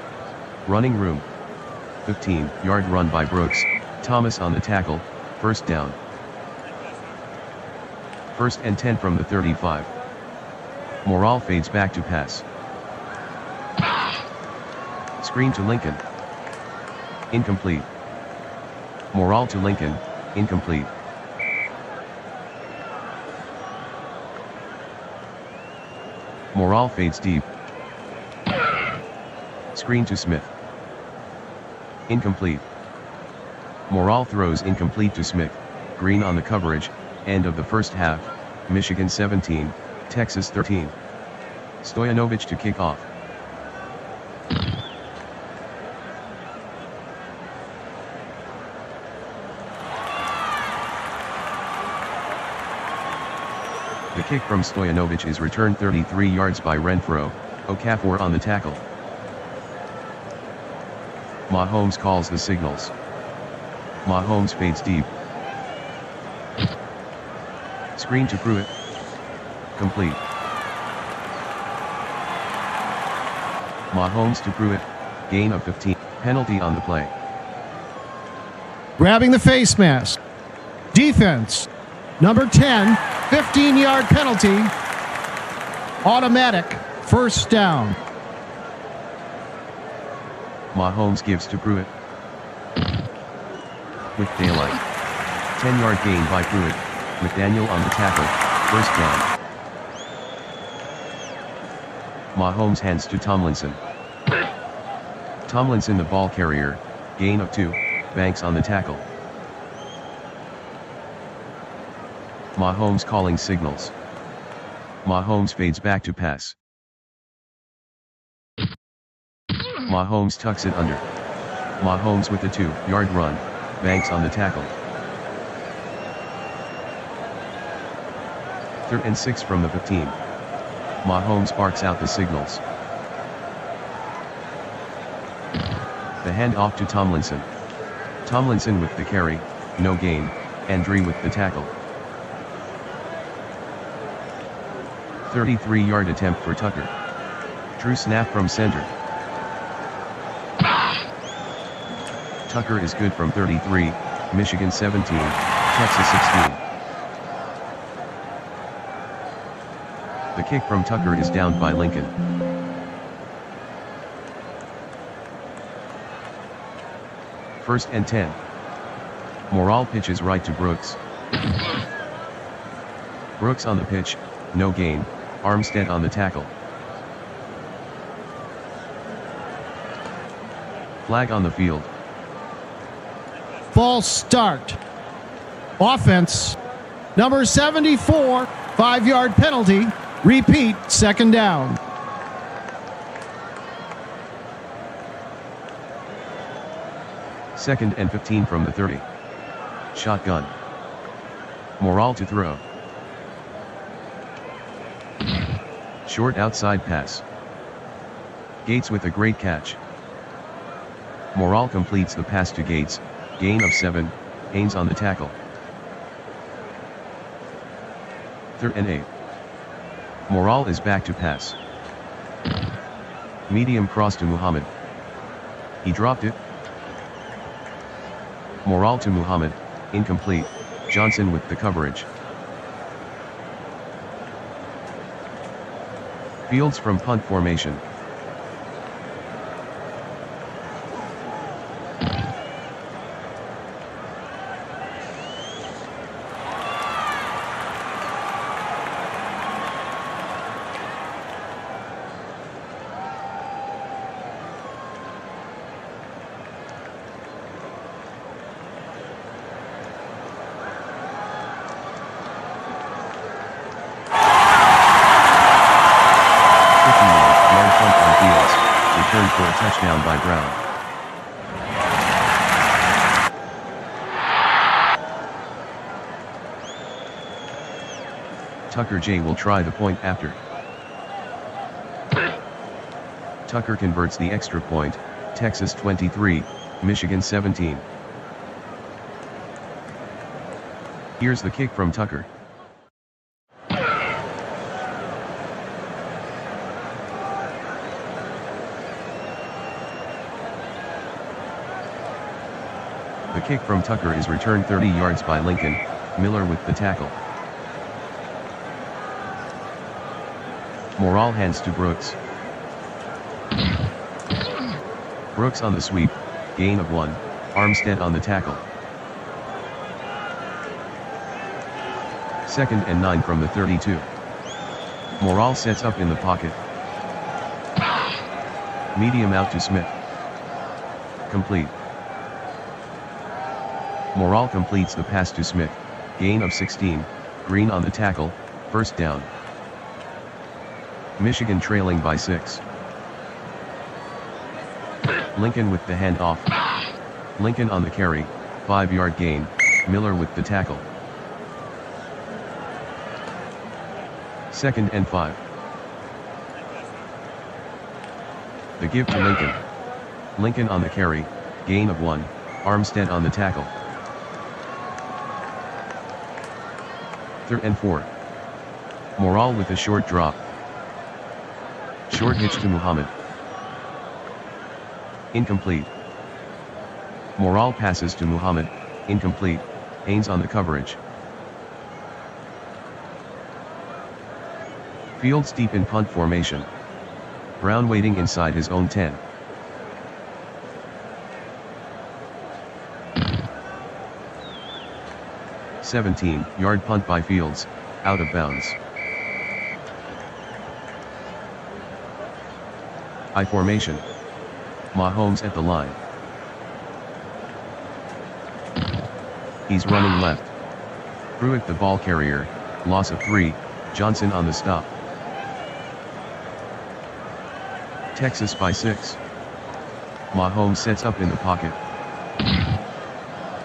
Running room. 15-yard run by Brooks. Thomas on the tackle, 1st down. 1st and 10 from the 35. Morale fades back to pass. Screen to Lincoln. Incomplete. Morale to Lincoln, incomplete. Morale fades deep. Screen to Smith. Incomplete. Morale throws incomplete to Smith. Green on the coverage. End of the first half. Michigan 17, Texas 13. Stoyanovich to kick off. The kick from Stoyanovich is returned 33 yards by Renfro. Okafor on the tackle. Mahomes calls the signals. Mahomes fades deep. Screen to Pruitt. Complete. Mahomes to Pruitt. Gain of 15. Penalty on the play. Grabbing the face mask. Defense. Number 10, 15-yard penalty. Automatic 1st down. Mahomes gives to Pruitt. With daylight. 10-yard gain by Pruitt. McDaniel on the tackle, 1st down. Mahomes hands to Tomlinson. Tomlinson the ball carrier, gain of 2, Banks on the tackle. Mahomes calling signals. Mahomes fades back to pass. Mahomes tucks it under. Mahomes with the 2-yard run, Banks on the tackle. 3rd and 6 from the 15. Mahomes barks out the signals. The hand off to Tomlinson. Tomlinson with the carry, no gain, Andre with the tackle. 33-yard attempt for Tucker. True snap from center. Tucker is good from 33, Michigan 17, Texas 16. The kick from Tucker is downed by Lincoln. First and 10. Morale pitches right to Brooks. Brooks on the pitch, no gain, Armstead on the tackle. Flag on the field. False start. Offense. Number 74, 5-yard penalty. Repeat, 2nd down. Second and 15 from the 30. Shotgun. Morale to throw. Short outside pass. Gates with a great catch. Morale completes the pass to Gates, gain of 7, Haynes on the tackle. 3rd and 8. Morale is back to pass. Medium cross to Muhammad. He dropped it. Morale to Muhammad, incomplete, Johnson with the coverage. Fields from punt formation. for a touchdown by Brown. Tucker J will try the point after. Tucker converts the extra point, Texas 23, Michigan 17. Here's the kick from Tucker. The kick from Tucker is returned 30 yards by Lincoln, Miller with the tackle. Morale hands to Brooks. Brooks on the sweep, gain of 1, Armstead on the tackle. 2nd and 9 from the 32. Morale sets up in the pocket. Medium out to Smith. Complete. Morale completes the pass to Smith, gain of 16, Green on the tackle, 1st down. Michigan trailing by 6. Lincoln with the handoff. Lincoln on the carry, 5-yard gain, Miller with the tackle. 2nd and 5. The give to Lincoln. Lincoln on the carry, gain of 1, Armstead on the tackle. 3rd and 4. Morale with a short drop. Short hitch to Muhammad. Incomplete. Morale passes to Muhammad, incomplete, Haynes on the coverage. Fields deep in punt formation. Brown waiting inside his own 10. "17-yard punt by Fields, out of bounds. I formation. Mahomes at the line. He's running left. Pruitt the ball carrier, loss of 3, Johnson on the stop. Texas by 6. Mahomes sets up in the pocket.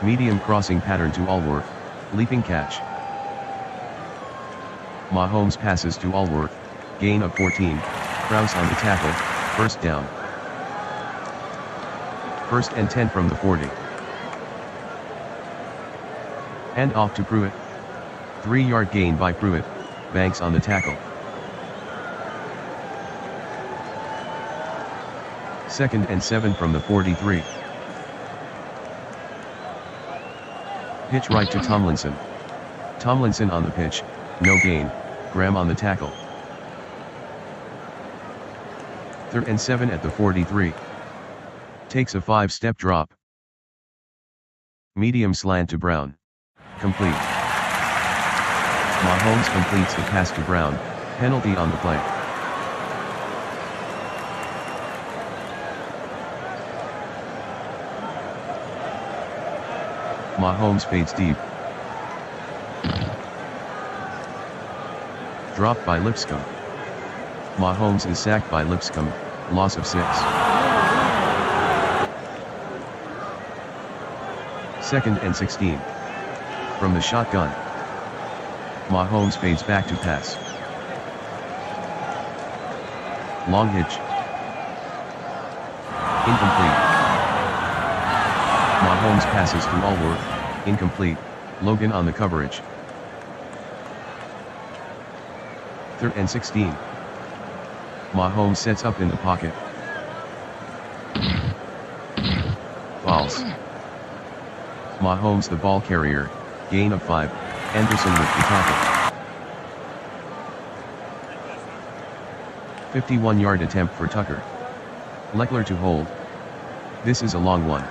Medium crossing pattern to Allworth, leaping catch. Mahomes passes to Allworth, gain of 14, Krause on the tackle, 1st down. 1st and 10 from the 40. Hand off to Pruitt. 3-yard gain by Pruitt, Banks on the tackle. 2nd and 7 from the 43. Pitch right to Tomlinson. Tomlinson on the pitch, no gain, Graham on the tackle. 3rd and 7 at the 43. Takes a 5-step drop. Medium slant to Brown. Complete. Mahomes completes the pass to Brown, penalty on the play. Mahomes fades deep. Dropped by Lipscomb. Mahomes is sacked by Lipscomb, loss of 6. 2nd and 16. From the shotgun. Mahomes fades back to pass. Long hitch. Incomplete. Mahomes passes to Allworth, incomplete, Logan on the coverage. 3rd and 16. Mahomes sets up in the pocket. False. Mahomes the ball carrier, gain of 5, Anderson with the tackle. 51-yard attempt for Tucker. Leckler to hold. This is a long one.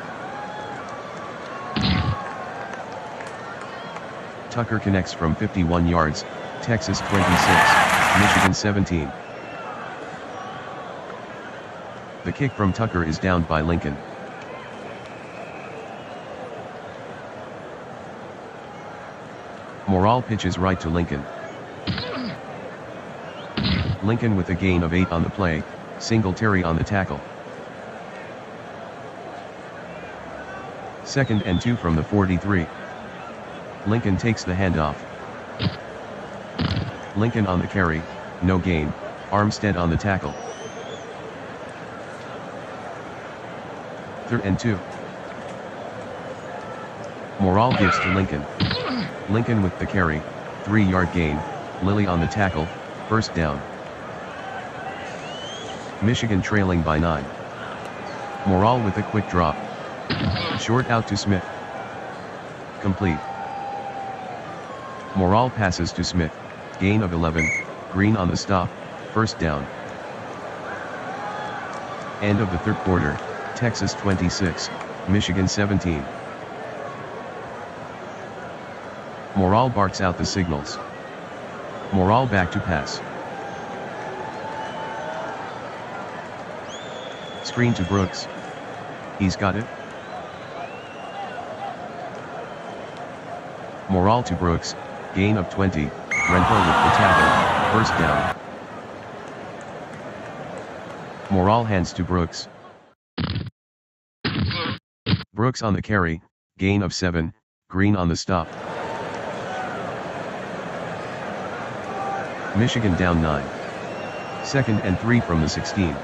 Tucker connects from 51 yards, Texas 26, Michigan 17. The kick from Tucker is downed by Lincoln. Morale pitches right to Lincoln. Lincoln with a gain of 8 on the play, Singletary on the tackle. 2nd and 2 from the 43. Lincoln takes the handoff. Lincoln on the carry, no gain, Armstead on the tackle. 3rd and 2. Morale gives to Lincoln. Lincoln with the carry, 3-yard gain, Lilly on the tackle, 1st down. Michigan trailing by 9. Morale with a quick drop. Short out to Smith. Complete. Morale passes to Smith, gain of 11, Green on the stop, 1st down. End of the 3rd quarter, Texas 26, Michigan 17. Morale barks out the signals. Morale back to pass. Screen to Brooks. He's got it. Morale to Brooks, gain of 20, Renfro with the tackle, 1st down. Morale hands to Brooks. Brooks on the carry, gain of 7, Green on the stop. Michigan down 9. 2nd and 3 from the 16.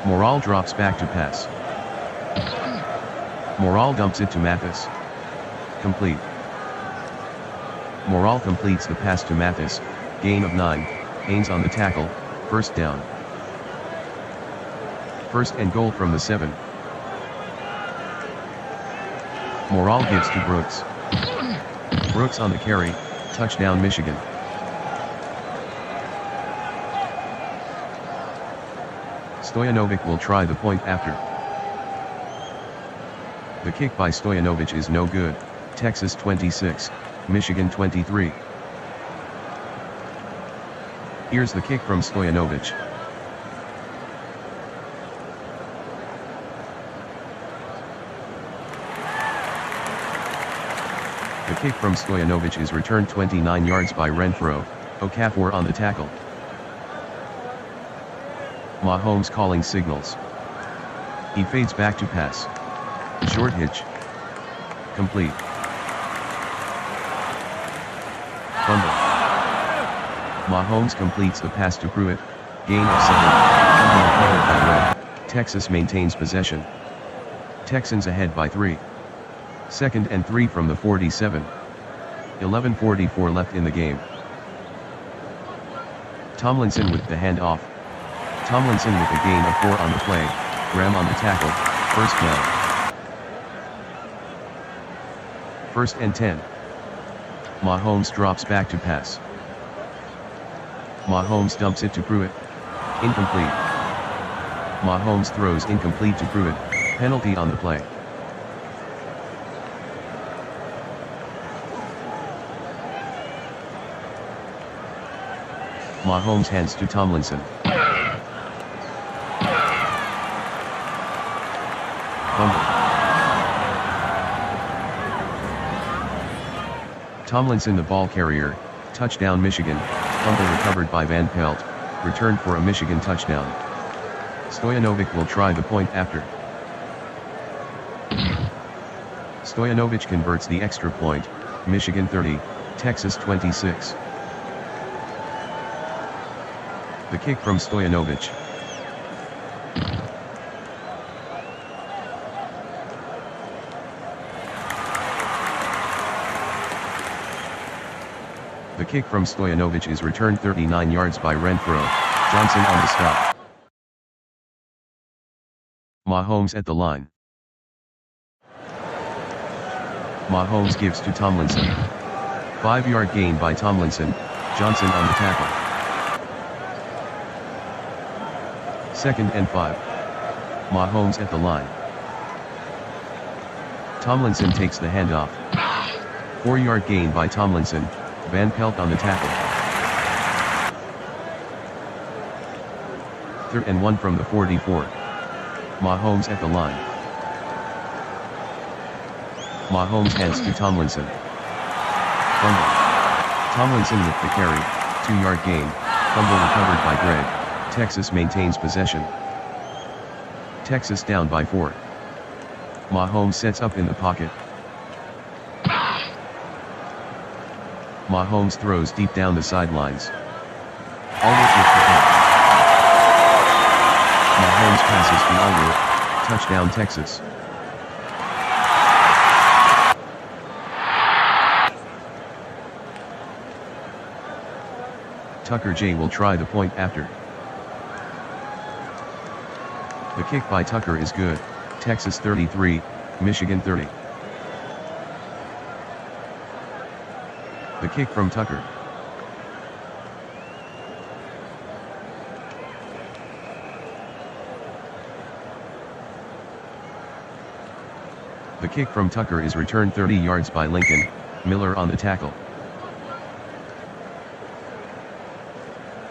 Morale drops back to pass. Morale dumps it to Mathis. Complete. Morale completes the pass to Mathis, gain of 9, Haynes on the tackle, 1st down. 1st and goal from the 7. Morale gives to Brooks. Brooks on the carry, touchdown Michigan. Stojanovic will try the point after. The kick by Stojanovic is no good, Texas 26, Michigan 23. Here's the kick from Stojanovic. The kick from Stojanovic is returned 29 yards by Renfro, Okafor on the tackle. Mahomes calling signals. He fades back to pass. Short hitch. Complete. Fumble. Mahomes completes the pass to Pruitt, gain of 7, fumble recovered by Red. Texas maintains possession. Texans ahead by 3. 2nd and 3 from the 47. 11:44 left in the game. Tomlinson with the handoff. Tomlinson with a gain of 4 on the play, Graham on the tackle, 1st down. 1st and 10. Mahomes drops back to pass. Mahomes dumps it to Pruitt. Incomplete. Mahomes throws incomplete to Pruitt, penalty on the play. Mahomes hands to Tomlinson. Fumble. Tomlinson the ball carrier, touchdown Michigan, fumble recovered by Van Pelt, returned for a Michigan touchdown. Stojanovic will try the point after. Stojanovic converts the extra point, Michigan 30, Texas 26. The kick from Stojanovic. The kick from Stojanovic is returned 39 yards by Renfro, Johnson on the stop. Mahomes at the line. Mahomes gives to Tomlinson. 5-yard gain by Tomlinson, Johnson on the tackle. 2nd and 5. Mahomes at the line. Tomlinson takes the handoff. 4-yard gain by Tomlinson, Van Pelt on the tackle. 3rd and 1 from the 44. Mahomes at the line. Mahomes hands to Tomlinson. Fumble. Tomlinson with the carry, 2-yard gain, fumble recovered by Greg. Texas maintains possession. Texas down by 4. Mahomes sets up in the pocket. Mahomes throws deep down the sidelines. Allred with the catch. Mahomes passes to Allred. Touchdown Texas. Tucker J will try the point after. The kick by Tucker is good. Texas 33, Michigan 30. The kick from Tucker. The kick from Tucker is returned 30 yards by Lincoln. Miller on the tackle.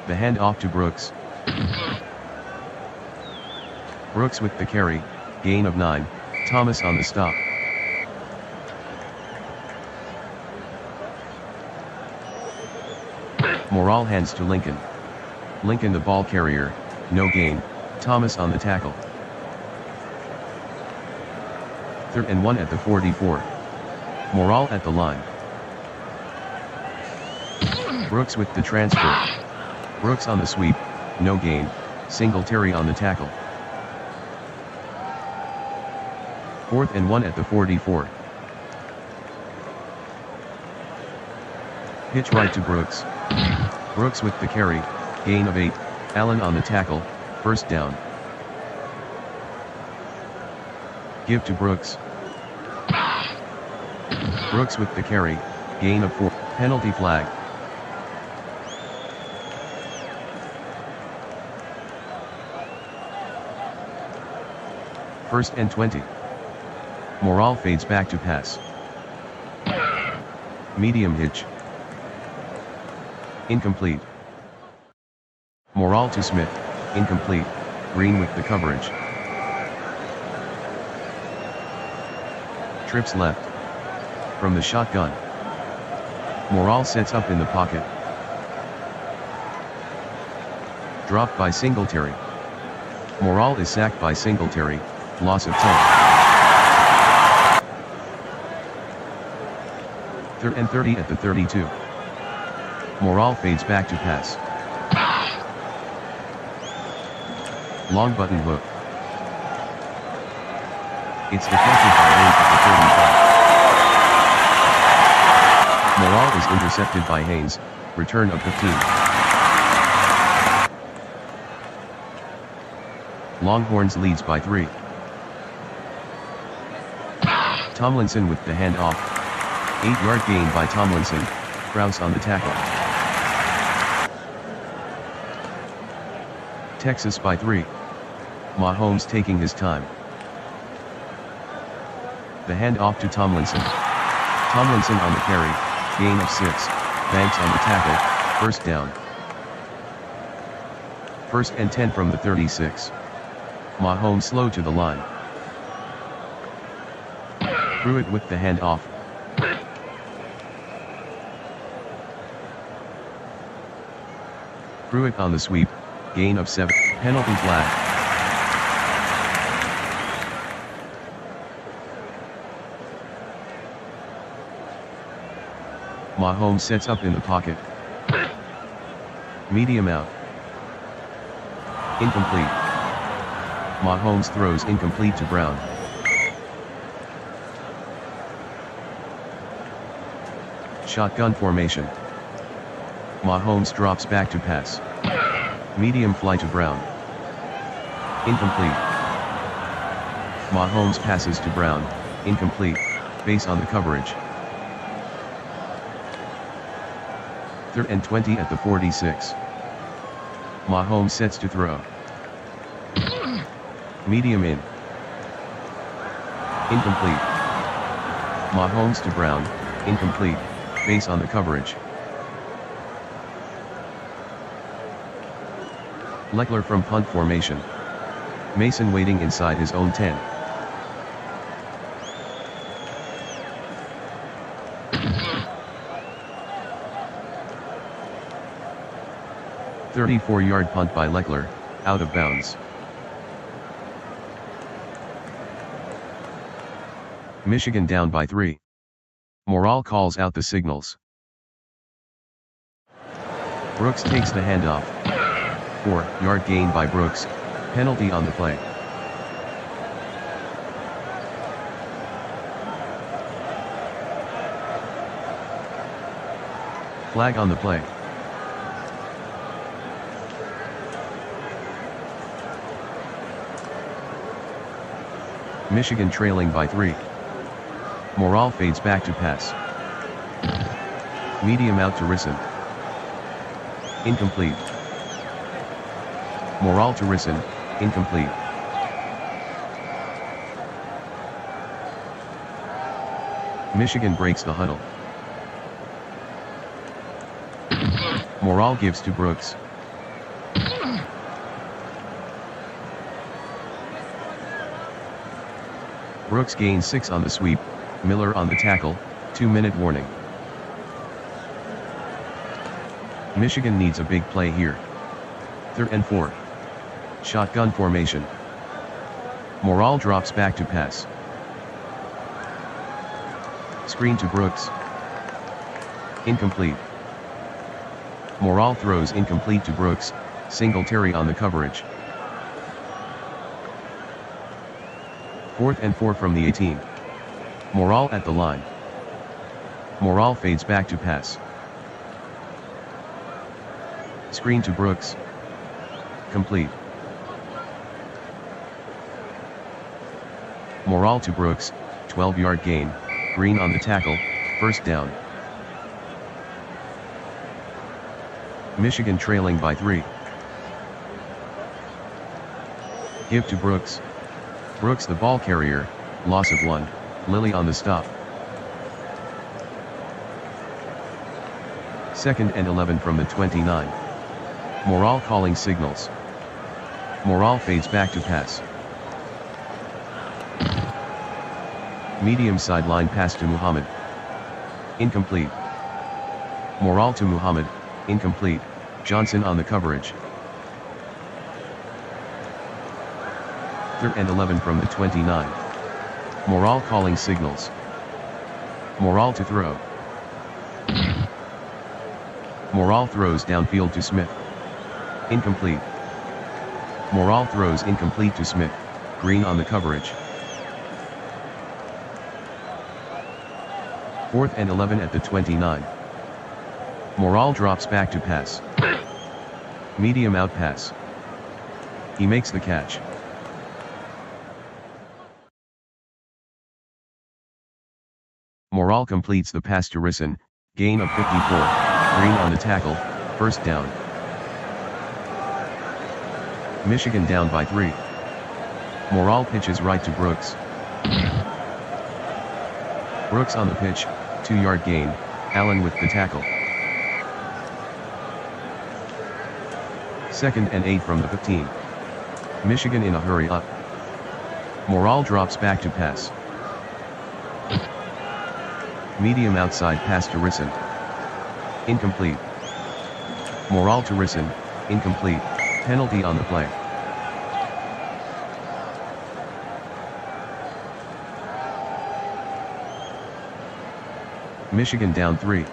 The handoff to Brooks. Brooks with the carry, gain of 9, Thomas on the stop. Morale hands to Lincoln. Lincoln the ball carrier, no gain, Thomas on the tackle. 3rd and 1 at the 44. Morale at the line. Brooks with the transfer. Brooks on the sweep, no gain, Singletary on the tackle. 4th and 1 at the 44. Pitch right to Brooks. Brooks with the carry, gain of 8, Allen on the tackle, 1st down. Give to Brooks. Brooks with the carry, gain of 4, penalty flag. First and 20. Morale fades back to pass. Medium hitch. Incomplete. Morale to Smith, incomplete, Green with the coverage. Trips left. From the shotgun. Morale sets up in the pocket. Dropped by Singletary. Morale is sacked by Singletary, loss of 10. 3rd and 30 at the 32. Morale fades back to pass. Long button hook. It's deflected by Haynes at the 35. Morale is intercepted by Haynes, return of 15. Longhorns leads by 3. Tomlinson with the handoff. 8-yard gain by Tomlinson, Krause on the tackle. Texas by 3. Mahomes taking his time. The handoff to Tomlinson. Tomlinson on the carry, gain of 6, Banks on the tackle, 1st down. 1st and 10 from the 36. Mahomes slow to the line. Pruitt with the handoff. Pruitt on the sweep, gain of 7, penalty flag. Mahomes sets up in the pocket. Medium out. Incomplete. Mahomes throws incomplete to Brown. Shotgun formation. Mahomes drops back to pass. Medium fly to Brown. Incomplete. Mahomes passes to Brown, incomplete, base on the coverage. 3rd and 20 at the 46. Mahomes sets to throw. Medium in. Incomplete. Mahomes to Brown, incomplete, base on the coverage. Leckler from punt formation. Mason waiting inside his own 10. A 34-yard punt by Leckler, out of bounds. Michigan down by 3. Morale calls out the signals. Brooks takes the handoff. 4-yard gain by Brooks, penalty on the play. Flag on the play. Michigan trailing by 3. Morale fades back to pass. Medium out to Risson. Incomplete. Morale to Risson, incomplete. Michigan breaks the huddle. Morale gives to Brooks. Brooks gains 6 on the sweep, Miller on the tackle, 2-minute warning. Michigan needs a big play here. 3rd and 4. Shotgun formation. Morale drops back to pass. Screen to Brooks. Incomplete. Morale throws incomplete to Brooks, Singletary on the coverage. 4th and 4 from the 18. Morale at the line. Morale fades back to pass. Screen to Brooks. Complete. Morale to Brooks, 12-yard gain, Green on the tackle, 1st down. Michigan trailing by 3. Give to Brooks. Brooks the ball carrier, loss of 1, Lilly on the stop. 2nd and 11 from the 29. Morale calling signals. Morale fades back to pass. Medium sideline pass to Muhammad. Incomplete. Morale to Muhammad, incomplete, Johnson on the coverage. 3rd and 11 from the 29. Morale calling signals. Morale to throw. Morale throws downfield to Smith. Incomplete. Morale throws incomplete to Smith, Green on the coverage. 4th and 11 at the 29. Morale drops back to pass. Medium out pass. He makes the catch. Morale completes the pass to Risson, gain of 54, Green on the tackle, 1st down. Michigan down by 3. Morale pitches right to Brooks. Brooks on the pitch, 2-yard gain, Allen with the tackle. 2nd and 8 from the 15. Michigan in a hurry up. Morale drops back to pass. Medium outside pass to Risson. Incomplete. Morale to Risson, incomplete, penalty on the play. Michigan down 3.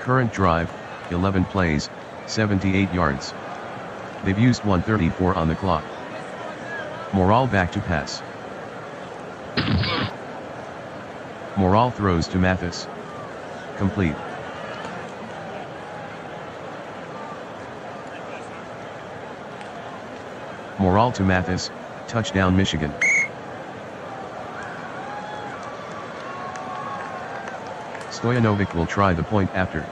Current drive, 11 plays, 78 yards. They've used 1:34 on the clock. Morale back to pass. Morale throws to Mathis. Complete. Morale to Mathis, touchdown Michigan. Stojanovic will try the point after.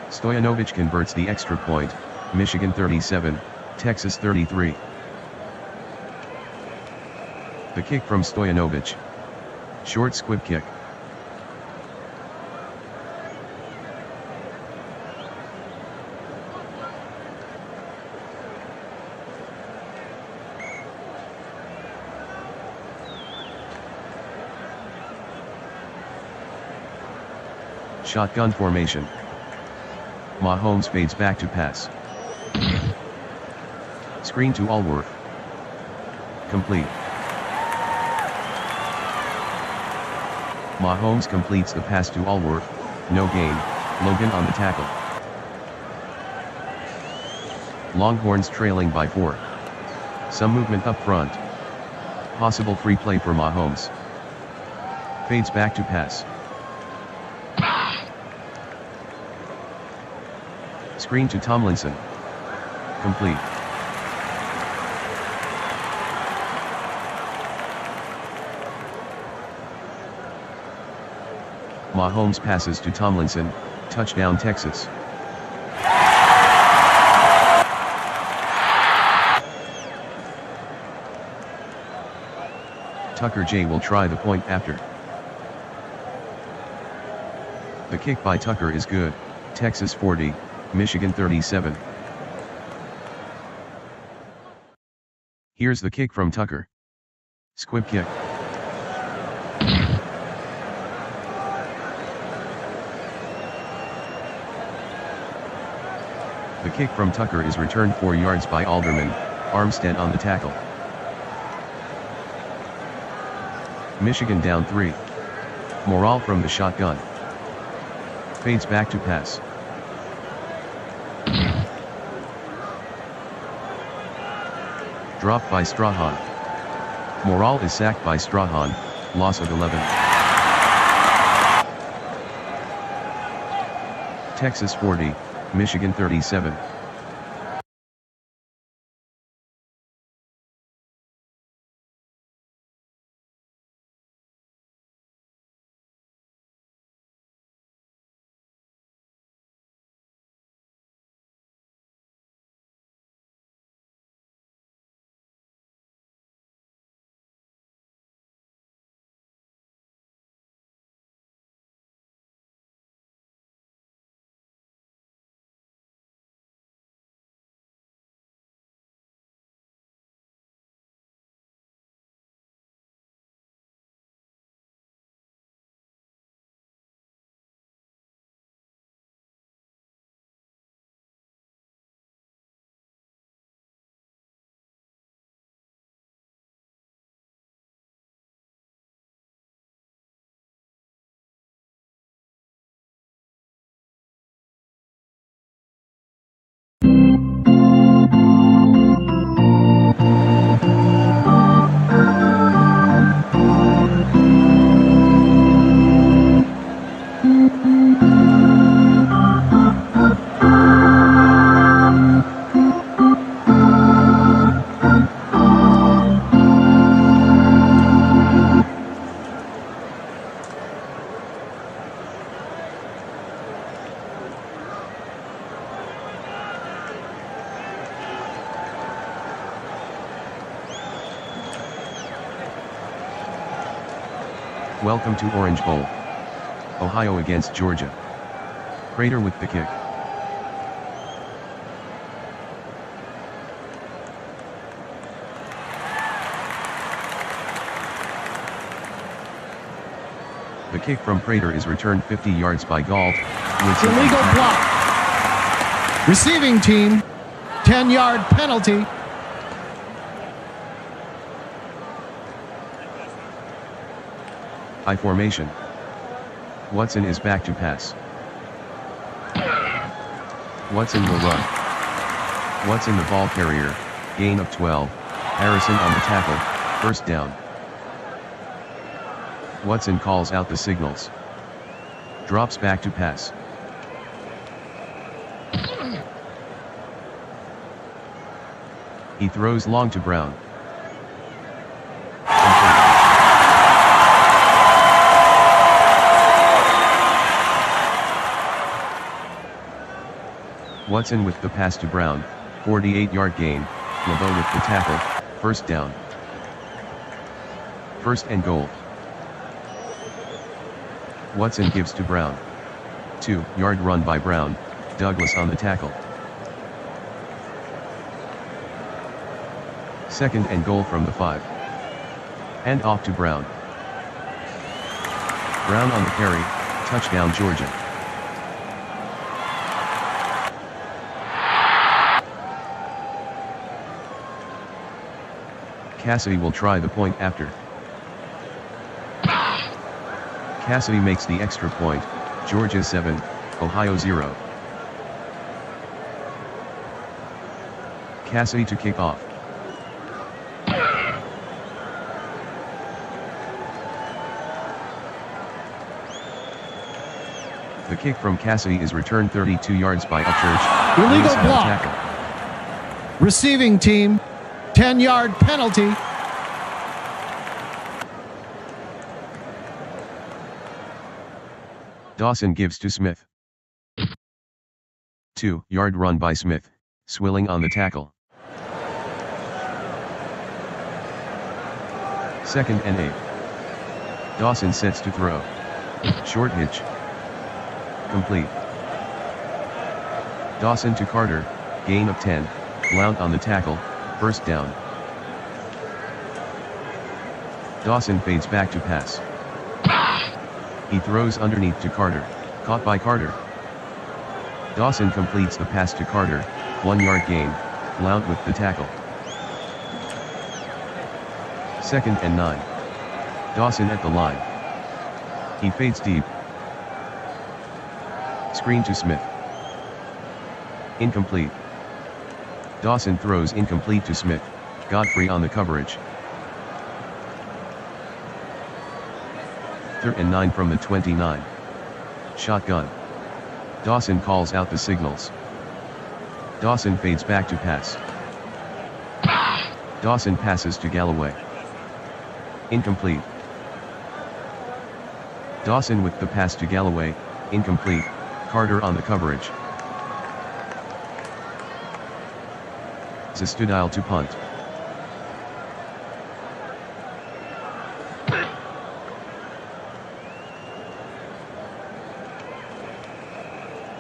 Stojanovic converts the extra point, Michigan 37, Texas 33. The kick from Stojanovic. Short squib kick. Shotgun formation. Mahomes fades back to pass. Screen to Allworth. Complete. Mahomes completes the pass to Allworth, no gain, Logan on the tackle. Longhorns trailing by 4. Some movement up front. Possible free play for Mahomes. Fades back to pass. Screen to Tomlinson. Complete. Mahomes passes to Tomlinson, touchdown Texas. Tucker J will try the point after. The kick by Tucker is good, Texas 40, Michigan 37. Here's the kick from Tucker. Squib kick. The kick from Tucker is returned 4 yards by Alderman, Armstead on the tackle. Michigan down 3. Morale from the shotgun. Fades back to pass. Dropped by Strahan. Morale is sacked by Strahan, loss of 11. Texas 40, Michigan 37. Welcome to Orange Bowl. Ohio against Georgia. Prater with the kick. The kick from Prater is returned 50 yards by Galt. Illegal block. Receiving team, 10-yard penalty. High formation. Watson is back to pass. Watson will run. Watson the ball carrier, gain of 12, Harrison on the tackle, first down. Watson calls out the signals. Drops back to pass. He throws long to Brown. Watson with the pass to Brown, 48-yard gain, LeBeau with the tackle, first down. First and goal. Watson gives to Brown. 2-yard run by Brown, Douglas on the tackle. Second and goal from the 5. Hand off to Brown. Brown on the carry, touchdown Georgia. Cassidy will try the point after. Cassidy makes the extra point, Georgia 7, Ohio 0. Cassidy to kick off. The kick from Cassidy is returned 32 yards by Upchurch. Illegal Lewis on the block. tackle. Receiving team, 10-yard penalty. Dawson gives to Smith. 2-yard run by Smith, Swilling on the tackle. 2nd and 8. Dawson sets to throw. Short hitch. Complete. Dawson to Carter, gain of 10, Blount on the tackle, first down. Dawson fades back to pass. He throws underneath to Carter, caught by Carter. Dawson completes the pass to Carter, 1-yard gain, Blount with the tackle. 2nd and 9. Dawson at the line. He fades deep. Screen to Smith. Incomplete. Dawson throws incomplete to Smith, Godfrey on the coverage. 3rd and 9 from the 29. Shotgun. Dawson calls out the signals. Dawson fades back to pass. Dawson passes to Galloway. Incomplete. Dawson with the pass to Galloway, incomplete, Carter on the coverage. Zastudile to punt.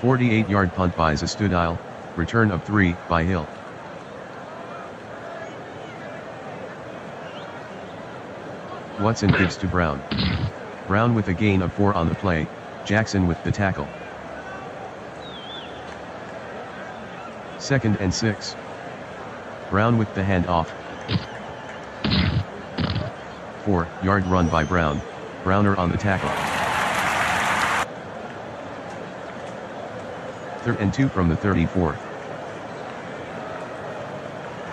"48-yard punt by Zastudile, return of 3 by Hill. Watson gives to Brown. Brown with a gain of 4 on the play, Jackson with the tackle. 2nd and 6. Brown with the handoff. 4-yard run by Brown, Browner on the tackle. 3rd and 2 from the 34th.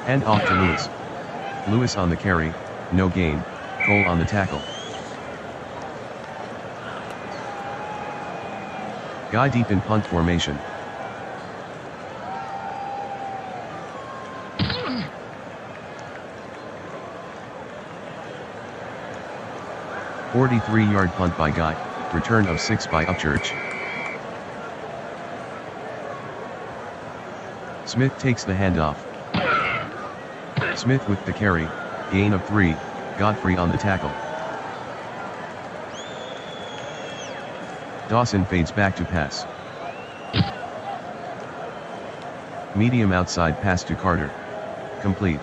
Hand off to Lewis. Lewis on the carry, no gain, Cole on the tackle. Guy deep in punt formation. "43-yard punt by Guy, return of 6 by Upchurch. Smith takes the handoff. Smith with the carry, gain of 3, Godfrey on the tackle. Dawson fades back to pass. Medium outside pass to Carter. Complete.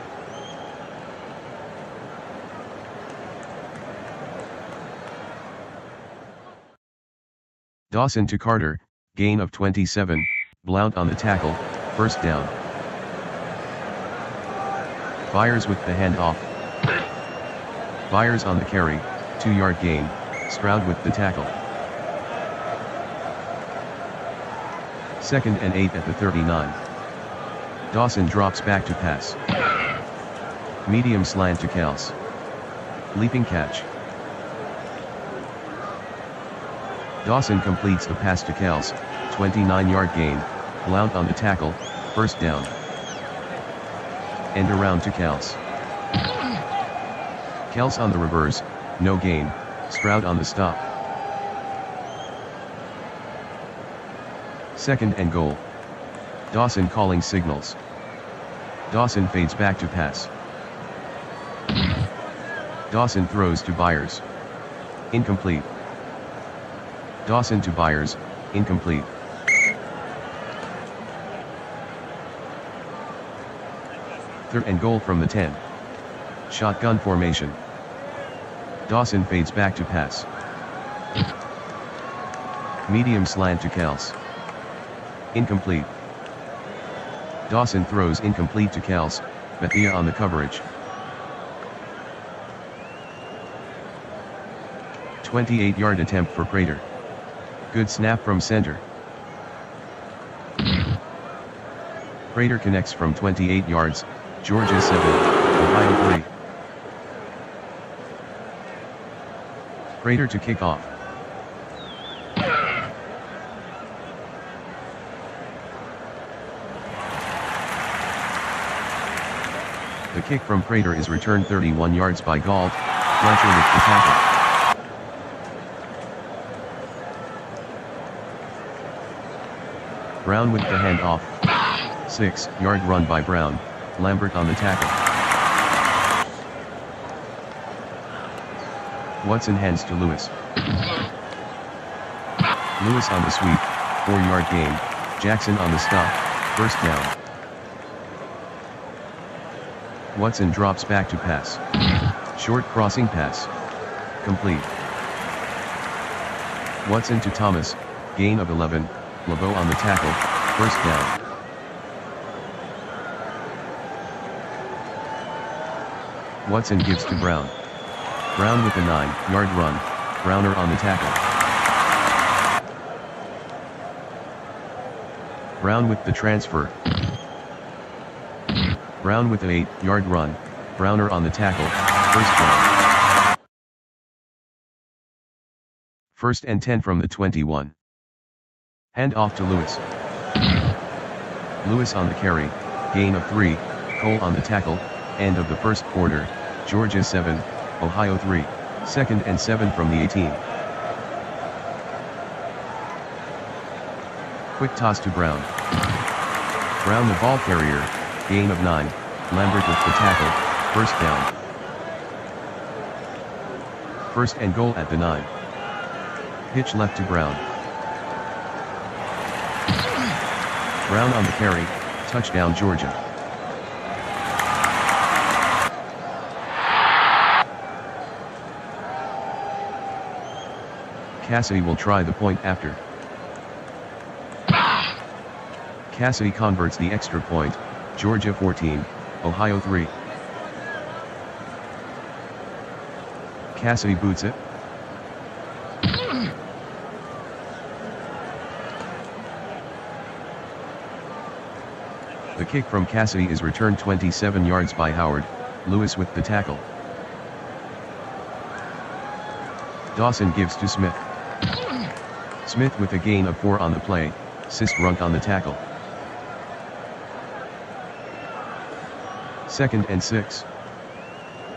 Dawson to Carter, gain of 27, Blount on the tackle, first down. Byers with the handoff. Byers on the carry, 2-yard gain, Stroud with the tackle. 2nd and 8 at the 39. Dawson drops back to pass. Medium slant to Kels. Leaping catch. Dawson completes the pass to Kels, 29-yard gain, Blount on the tackle, first down. End around to Kels. Kels on the reverse, no gain, Stroud on the stop. 2nd and goal. Dawson calling signals. Dawson fades back to pass. Dawson throws to Byers. Incomplete. Dawson to Byers, incomplete. 3rd and goal from the 10. Shotgun formation. Dawson fades back to pass. Medium slant to Kels. Incomplete. Dawson throws incomplete to Kels, Bethia on the coverage. 28-yard attempt for Prater. Good snap from center. Prater connects from 28 yards, Georgia 7, Ohio 3. Prater to kick off. The kick from Prater is returned 31 yards by Galt, Fletcher with the tackle. Brown with the handoff. 6-yard run by Brown, Lambert on the tackle. Watson hands to Lewis. Lewis on the sweep, 4-yard gain, Jackson on the stop, first down. Watson drops back to pass. Short crossing pass. Complete. Watson to Thomas, gain of 11, LeBeau on the tackle, first down. Watson gives to Brown. Brown with a 9-yard run, Browner on the tackle. Brown with the transfer. Brown with an 8-yard run, Browner on the tackle, first down. First and 10 from the 21. Hand off to Lewis. Lewis on the carry, gain of 3, Cole on the tackle, end of the first quarter, Georgia 7, Ohio 3, second and 7 from the 18. Quick toss to Brown. Brown the ball carrier, gain of 9, Lambert with the tackle, first down. First and goal at the 9. Pitch left to Brown. Brown on the carry, touchdown Georgia. Cassidy will try the point after. Cassidy converts the extra point, Georgia 14, Ohio 3. Cassidy boots it. The kick from Cassidy is returned 27 yards by Howard, Lewis with the tackle. Dawson gives to Smith. Smith with a gain of 4 on the play, Sistrunk on the tackle. Second and 6.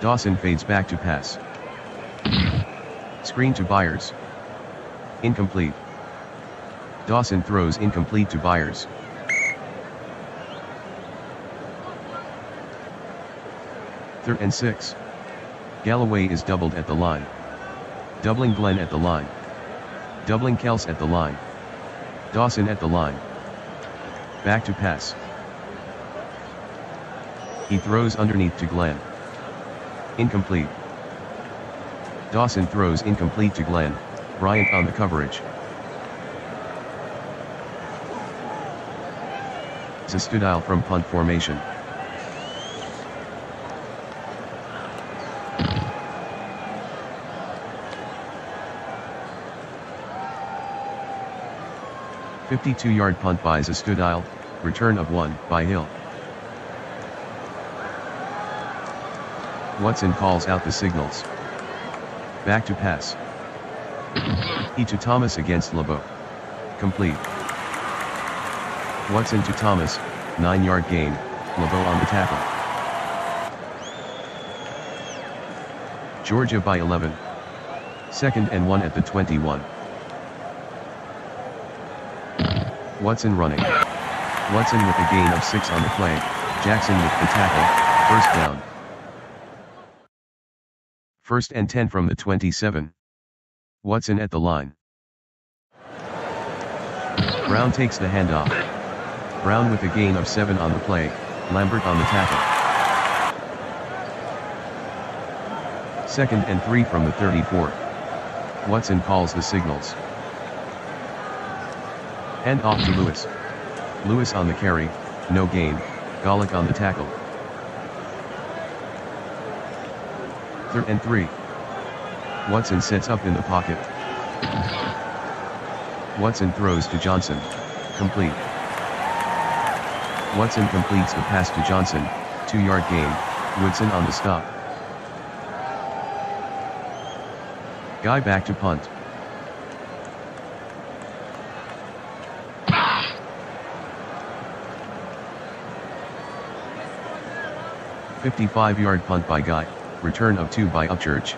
Dawson fades back to pass. Screen to Byers. Incomplete. Dawson throws incomplete to Byers. Third and 6. Galloway is doubled at the line. Doubling Glenn at the line. Doubling Kels at the line. Dawson at the line. Back to pass. He throws underneath to Glenn. Incomplete. Dawson throws incomplete to Glenn, Bryant on the coverage. Zastudile from punt formation. A 52-yard punt by Zastudile, return of 1 by Hill. Watson calls out the signals. Back to pass. E to Thomas against LeBeau. Complete. Watson to Thomas, 9-yard gain, LeBeau on the tackle. Georgia by 11. Second and 1 at the 21. Watson running. Watson with a gain of 6 on the play, Jackson with the tackle, first down. First and 10 from the 27. Watson at the line. Brown takes the handoff. Brown with a gain of 7 on the play, Lambert on the tackle. Second and 3 from the 34. Watson calls the signals. Hand off to Lewis. Lewis on the carry, no gain, Golick on the tackle. Third and 3. Watson sets up in the pocket. Watson throws to Johnson. Complete. Watson completes the pass to Johnson, 2-yard gain, Woodson on the stop. Guy back to punt. "55-yard punt by Guy, return of 2 by Upchurch.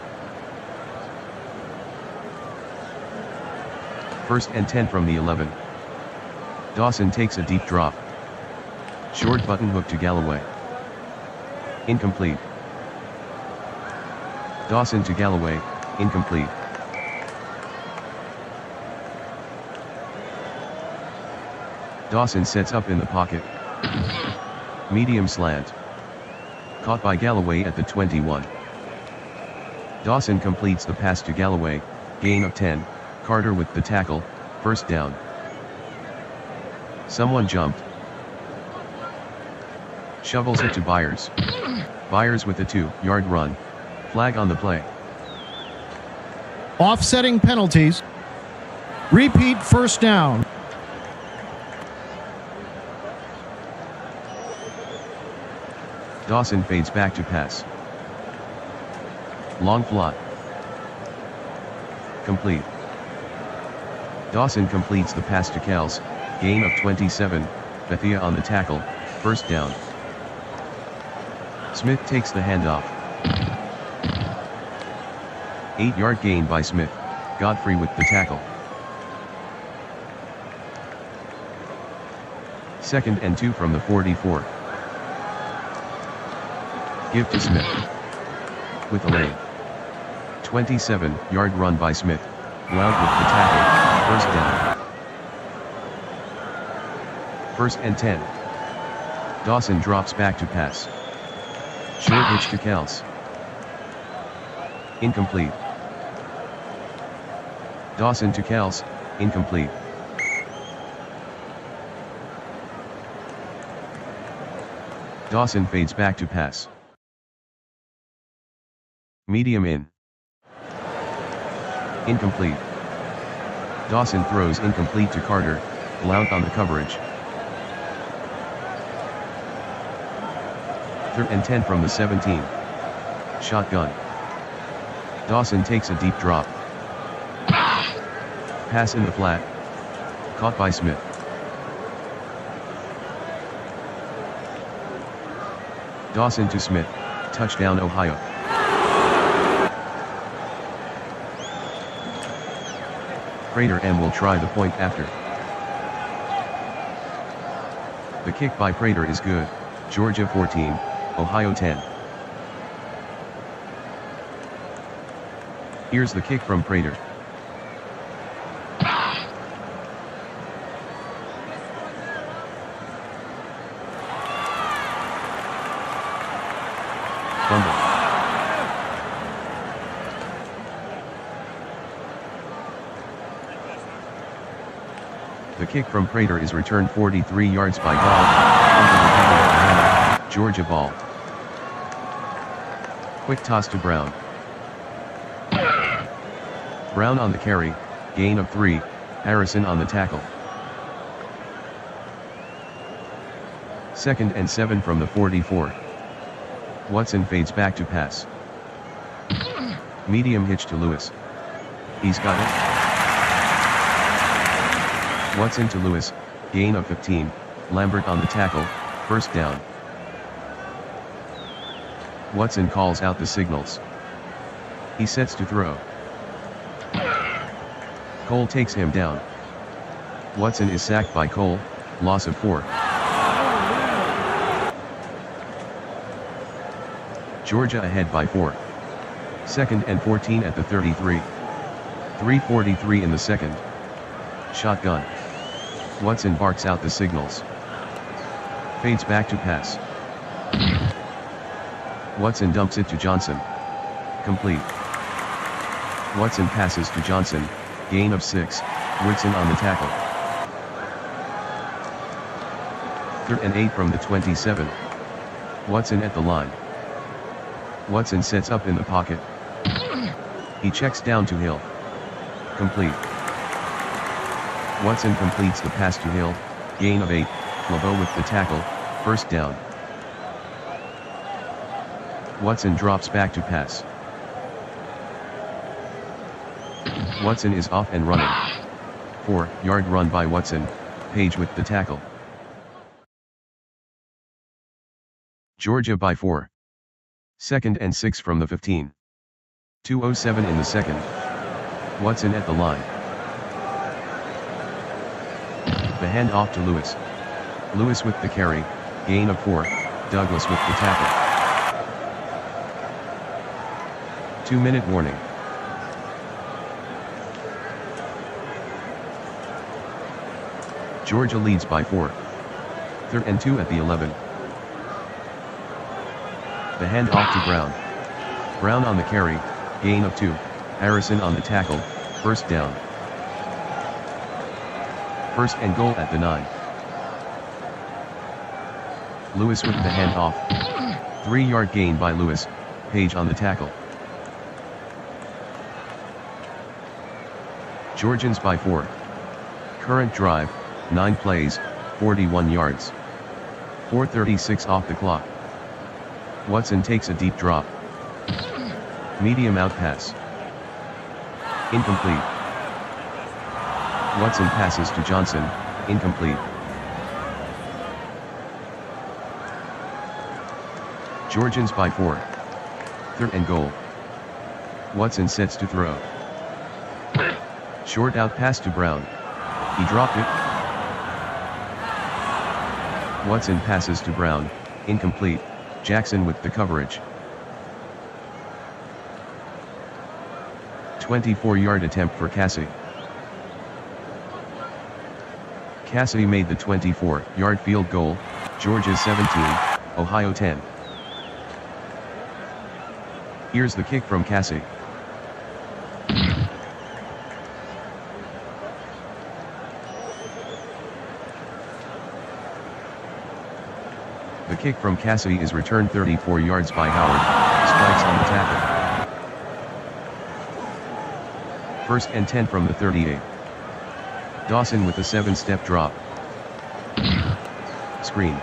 1st and 10 from the 11. Dawson takes a deep drop. Short button hook to Galloway. Incomplete. Dawson to Galloway, incomplete. Dawson sets up in the pocket. Medium slant. Caught by Galloway at the 21. Dawson completes the pass to Galloway, gain of 10, Carter with the tackle, 1st down. Someone jumped. Shovels it to Byers. Byers with a 2-yard run. Flag on the play. Offsetting penalties. Repeat 1st down. Dawson fades back to pass. Long flot. Complete. Dawson completes the pass to Kells, gain of 27, Bethia on the tackle, 1st down. Smith takes the handoff. 8-yard gain by Smith, Godfrey with the tackle. 2nd and 2 from the 44. Give to Smith. With a lane. 27-yard run by Smith, Blount with the tackle, 1st down. 1st and 10. Dawson drops back to pass. Short hitch to Kells. Incomplete. Dawson to Kells, incomplete. Dawson fades back to pass. Medium in. Incomplete. Dawson throws incomplete to Carter, Blount on the coverage. 3rd and 10 from the 17. Shotgun. Dawson takes a deep drop. Pass in the flat. Caught by Smith. Dawson to Smith, touchdown Ohio. Prater M will try the point after. The kick by Prater is good, Georgia 14, Ohio 10. Here's the kick from Prater. Fumble. The kick from Prater is returned 43 yards by Gall. Georgia ball. Quick toss to Brown. Brown on the carry, gain of 3, Harrison on the tackle. 2nd and 7 from the 44. Watson fades back to pass. Medium hitch to Lewis. He's got it. Watson to Lewis, gain of 15, Lambert on the tackle, 1st down. Watson calls out the signals. He sets to throw. Cole takes him down. Watson is sacked by Cole, loss of 4. Georgia ahead by 4. 2nd and 14 at the 33. 3:43 in the 2nd. Shotgun. Watson barks out the signals. Fades back to pass. Watson dumps it to Johnson. Complete. Watson passes to Johnson, gain of 6, Woodson on the tackle. 3rd and 8 from the 27. Watson at the line. Watson sets up in the pocket. He checks down to Hill. Complete. Watson completes the pass to Hill, gain of 8, LeBeau with the tackle, first down. Watson drops back to pass. Watson is off and running. 4-yard run by Watson, Page with the tackle. Georgia by 4. 2nd and 6 from the 15. 2:07 in the second. Watson at the line. The handoff to Lewis. Lewis with the carry, gain of 4, Douglas with the tackle. 2-minute warning. Georgia leads by 4. 3rd and 2 at the 11. The handoff to Brown. Brown on the carry, gain of 2, Harrison on the tackle, first down. 1st and goal at the 9. Lewis with the handoff. 3-yard gain by Lewis, Page on the tackle. Georgians by 4. Current drive, 9 plays, 41 yards. 4:36 off the clock. Watson takes a deep drop. Medium out pass. Incomplete. Watson passes to Johnson, incomplete. Georgians by 4. 3rd and goal. Watson sets to throw. Short out pass to Brown. He dropped it. Watson passes to Brown, incomplete. Jackson with the coverage. 24-yard attempt for Cassie. Cassie made the 24-yard field goal, Georgia 17, Ohio 10. Here's the kick from Cassie. The kick from Cassie is returned 34 yards by Howard, spikes on the tackle. 1st and 10 from the 38. Dawson with a 7-step drop. Screen.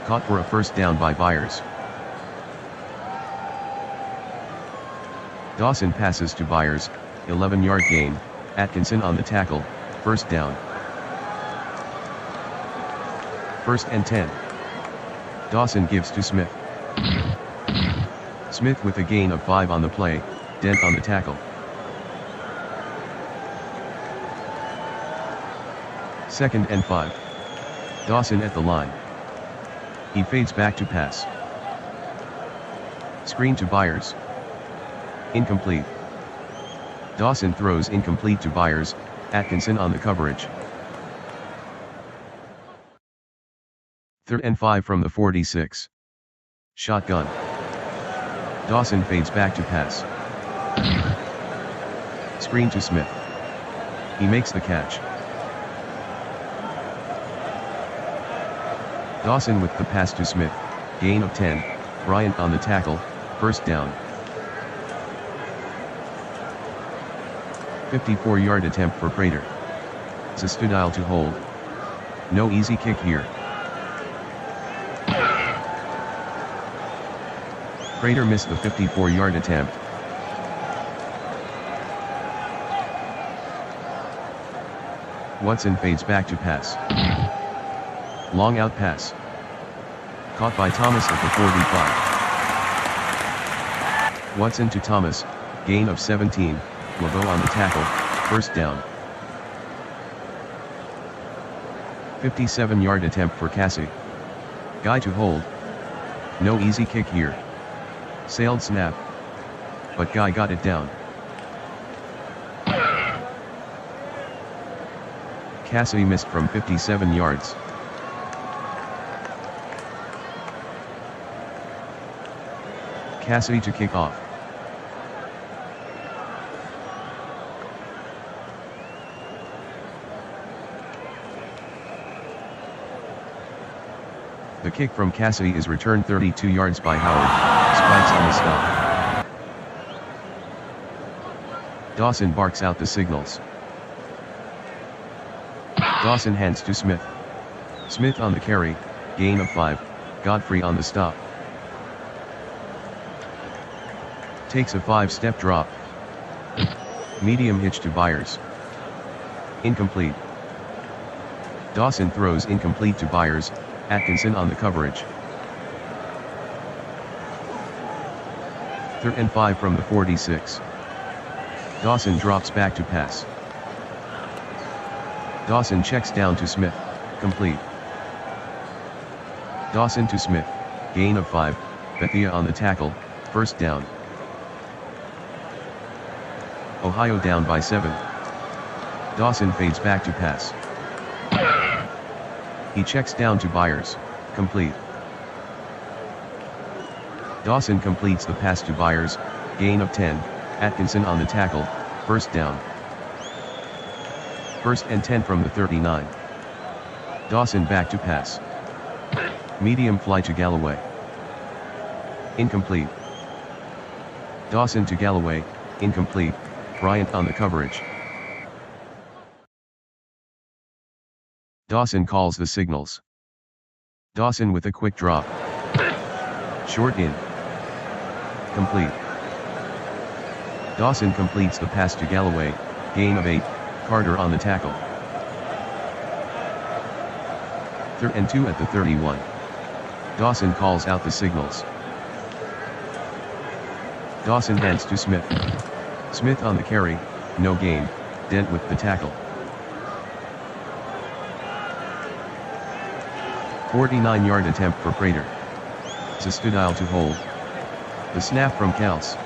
Caught for a first down by Byers. Dawson passes to Byers, 11-yard gain, Atkinson on the tackle, first down. 1st and 10. Dawson gives to Smith. Smith with a gain of 5 on the play, Dent on the tackle. 2nd and 5. Dawson at the line. He fades back to pass. Screen to Byers. Incomplete. Dawson throws incomplete to Byers, Atkinson on the coverage. 3rd and 5 from the 46. Shotgun. Dawson fades back to pass. Screen to Smith. He makes the catch. Dawson with the pass to Smith, gain of 10, Bryant on the tackle, first down. 54-yard attempt for Prater. Zastudile to hold. No easy kick here. Prater missed the 54-yard attempt. Watson fades back to pass. Long out pass. Caught by Thomas at the 45. Watson to Thomas, gain of 17, LeBeau on the tackle, first down. 57-yard attempt for Cassie. Guy to hold. No easy kick here. Sailed snap. But Guy got it down. Cassie missed from 57 yards. Cassidy to kick off. The kick from Cassidy is returned 32 yards by Howard, spikes on the stop. Dawson barks out the signals. Dawson hands to Smith. Smith on the carry, gain of 5, Godfrey on the stop. Takes a 5-step drop. Medium hitch to Byers. Incomplete. Dawson throws incomplete to Byers, Atkinson on the coverage. 3rd and 5 from the 46. Dawson drops back to pass. Dawson checks down to Smith, complete. Dawson to Smith, gain of 5, Bethia on the tackle, 1st down. Ohio down by 7. Dawson fades back to pass. He checks down to Byers, complete. Dawson completes the pass to Byers, gain of 10, Atkinson on the tackle, 1st down. 1st and 10 from the 39. Dawson back to pass. Medium fly to Galloway. Incomplete. Dawson to Galloway, incomplete, Bryant on the coverage. Dawson calls the signals. Dawson with a quick drop. Short in. Complete. Dawson completes the pass to Galloway, gain of 8, Carter on the tackle. 3rd and 2 at the 31. Dawson calls out the signals. Dawson hands to Smith. Smith on the carry, no gain, Dent with the tackle. 49-yard attempt for Prater. Zastudile to hold. The snap from Kals.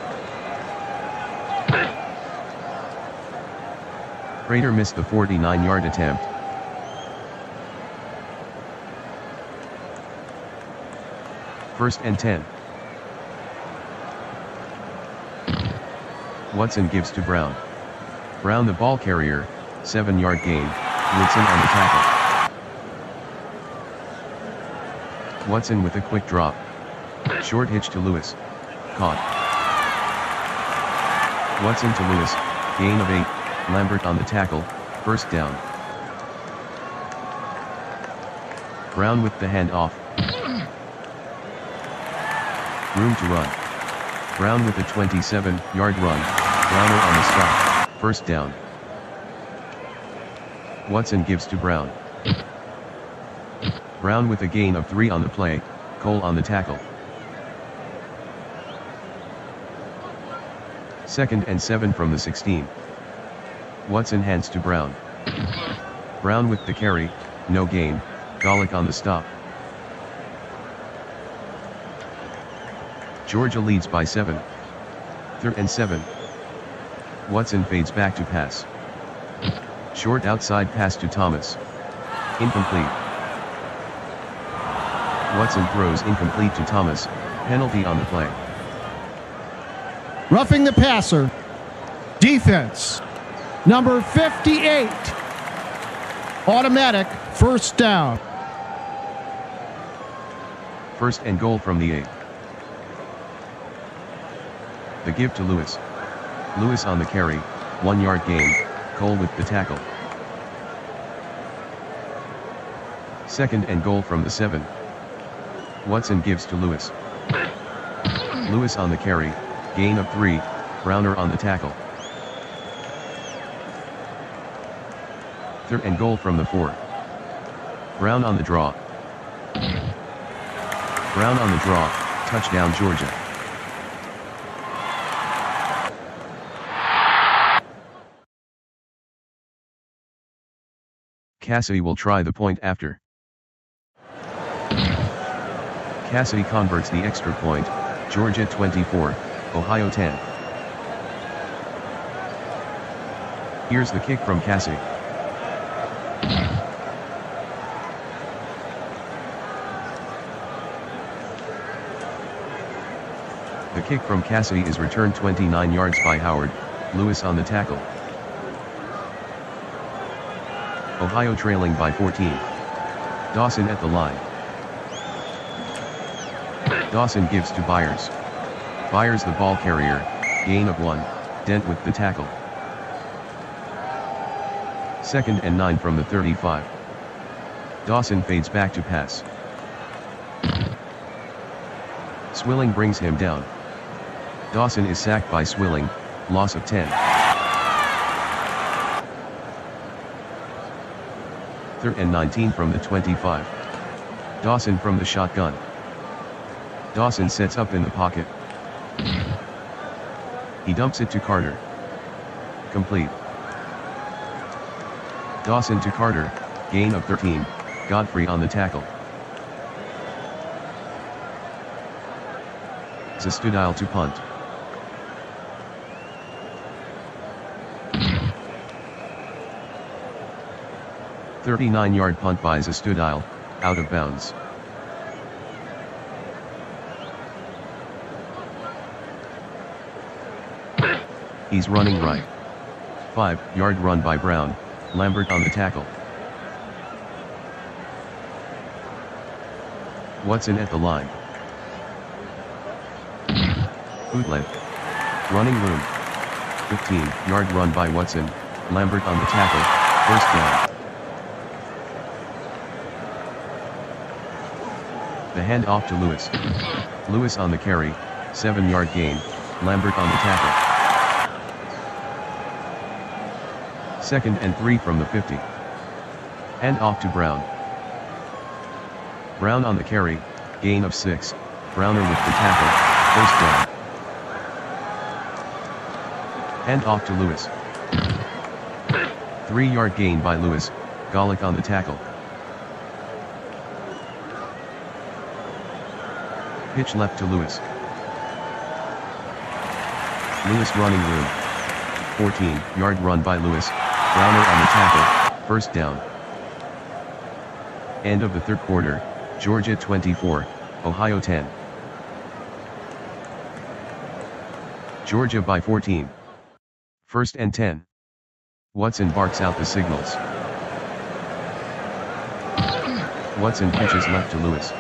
Prater missed the 49-yard attempt. First and 10. Watson gives to Brown. Brown the ball carrier, 7-yard gain, Woodson on the tackle. Watson with a quick drop. Short hitch to Lewis. Caught. Watson to Lewis, gain of 8, Lambert on the tackle, 1st down. Brown with the handoff. Room to run. Brown with a 27-yard run, Browner on the stop, 1st down. Watson gives to Brown. Brown with a gain of 3 on the play, Cole on the tackle. 2nd and 7 from the 16. Watson hands to Brown. Brown with the carry, no gain, Golick on the stop. Georgia leads by 7. 3rd and 7. Watson fades back to pass. Short outside pass to Thomas. Incomplete. Watson throws incomplete to Thomas, penalty on the play. Roughing the passer. Defense. Number 58. Automatic 1st down. 1st and goal from the 8. The give to Lewis. Lewis on the carry, 1-yard gain, Cole with the tackle. 2nd and goal from the 7. Watson gives to Lewis. Lewis on the carry, gain of 3, Browner on the tackle. 3rd and goal from the 4. Brown on the draw. Brown on the draw, touchdown Georgia. Cassidy will try the point after. Cassidy converts the extra point, Georgia 24, Ohio 10. Here's the kick from Cassidy. The kick from Cassidy is returned 29 yards by Howard, Lewis on the tackle. Ohio trailing by 14. Dawson at the line. Dawson gives to Byers. Byers the ball carrier, gain of 1, Dent with the tackle. Second and 9 from the 35. Dawson fades back to pass. Swilling brings him down. Dawson is sacked by Swilling, loss of 10. Third and 19 from the 25. Dawson from the shotgun. Dawson sets up in the pocket. He dumps it to Carter. Complete. Dawson to Carter, gain of 13, Godfrey on the tackle. Zastudile to punt. A 39-yard punt by Zastudile, out of bounds. He's running right. 5-yard run by Brown, Lambert on the tackle. Watson at the line. Bootleg. Running room. 15-yard run by Watson, Lambert on the tackle, first down. The hand off to Lewis. Lewis on the carry, 7-yard gain, Lambert on the tackle. Second and 3 from the 50. Hand off to Brown. Brown on the carry, gain of 6, Browner with the tackle, first down. Hand off to Lewis. 3-yard gain by Lewis, Golick on the tackle. Pitch left to Lewis. Lewis running room. 14-yard run by Lewis, Browner on the tackle, first down. End of the third quarter, Georgia 24, Ohio 10. Georgia by 14. First and 10. Watson barks out the signals. Watson pitches left to Lewis.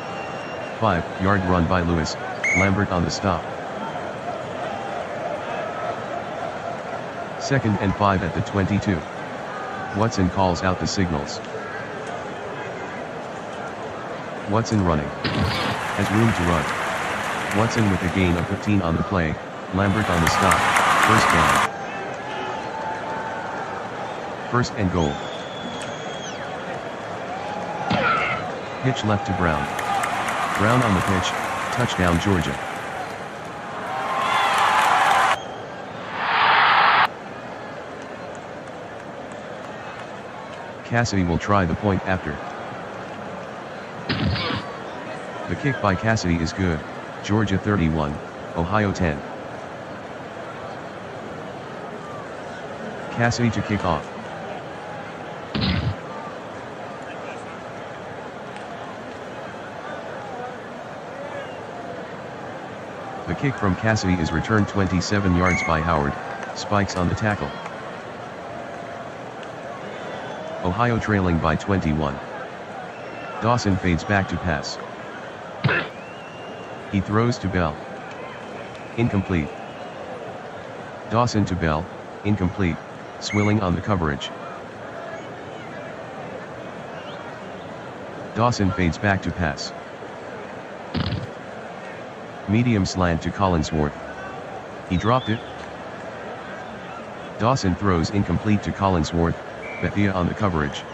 5-yard run by Lewis, Lambert on the stop. Second and 5 at the 22. Watson calls out the signals. Watson running. Has room to run. Watson with a gain of 15 on the play, Lambert on the stop, first down. First and goal. Pitch left to Brown. Brown on the pitch, touchdown Georgia. Cassidy will try the point after. The kick by Cassidy is good, Georgia 31, Ohio 10. Cassidy to kick off. The kick from Cassidy is returned 27 yards by Howard, spikes on the tackle. Ohio trailing by 21. Dawson fades back to pass. He throws to Bell. Incomplete. Dawson to Bell, incomplete, Swilling on the coverage. Dawson fades back to pass. Medium slant to Collinsworth. He dropped it. Dawson throws incomplete to Collinsworth, Bethia on the coverage.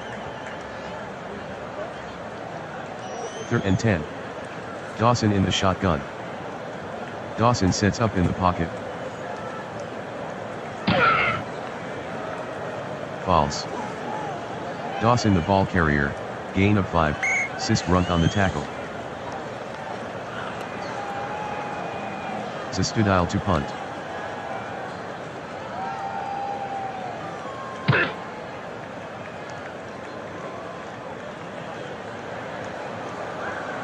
Third and 10. Dawson in the shotgun. Dawson sets up in the pocket. False. Dawson the ball carrier, gain of 5, Sistrunk on the tackle. Zastudile to punt.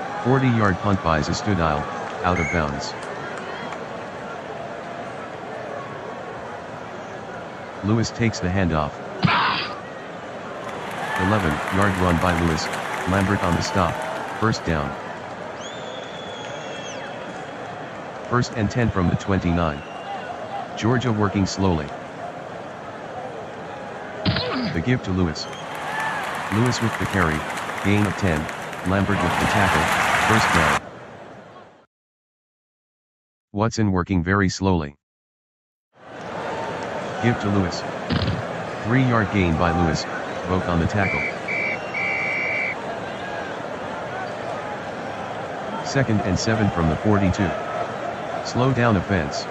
A 40-yard punt by Zastudile, out of bounds. Lewis takes the handoff. 11-yard run by Lewis, Lambert on the stop, first down. First and 10 from the 29. Georgia working slowly. The give to Lewis. Lewis with the carry, gain of 10, Lambert with the tackle, first down. Watson working very slowly. Give to Lewis. 3-yard gain by Lewis, Vogt on the tackle. Second and 7 from the 42. Slow down offense.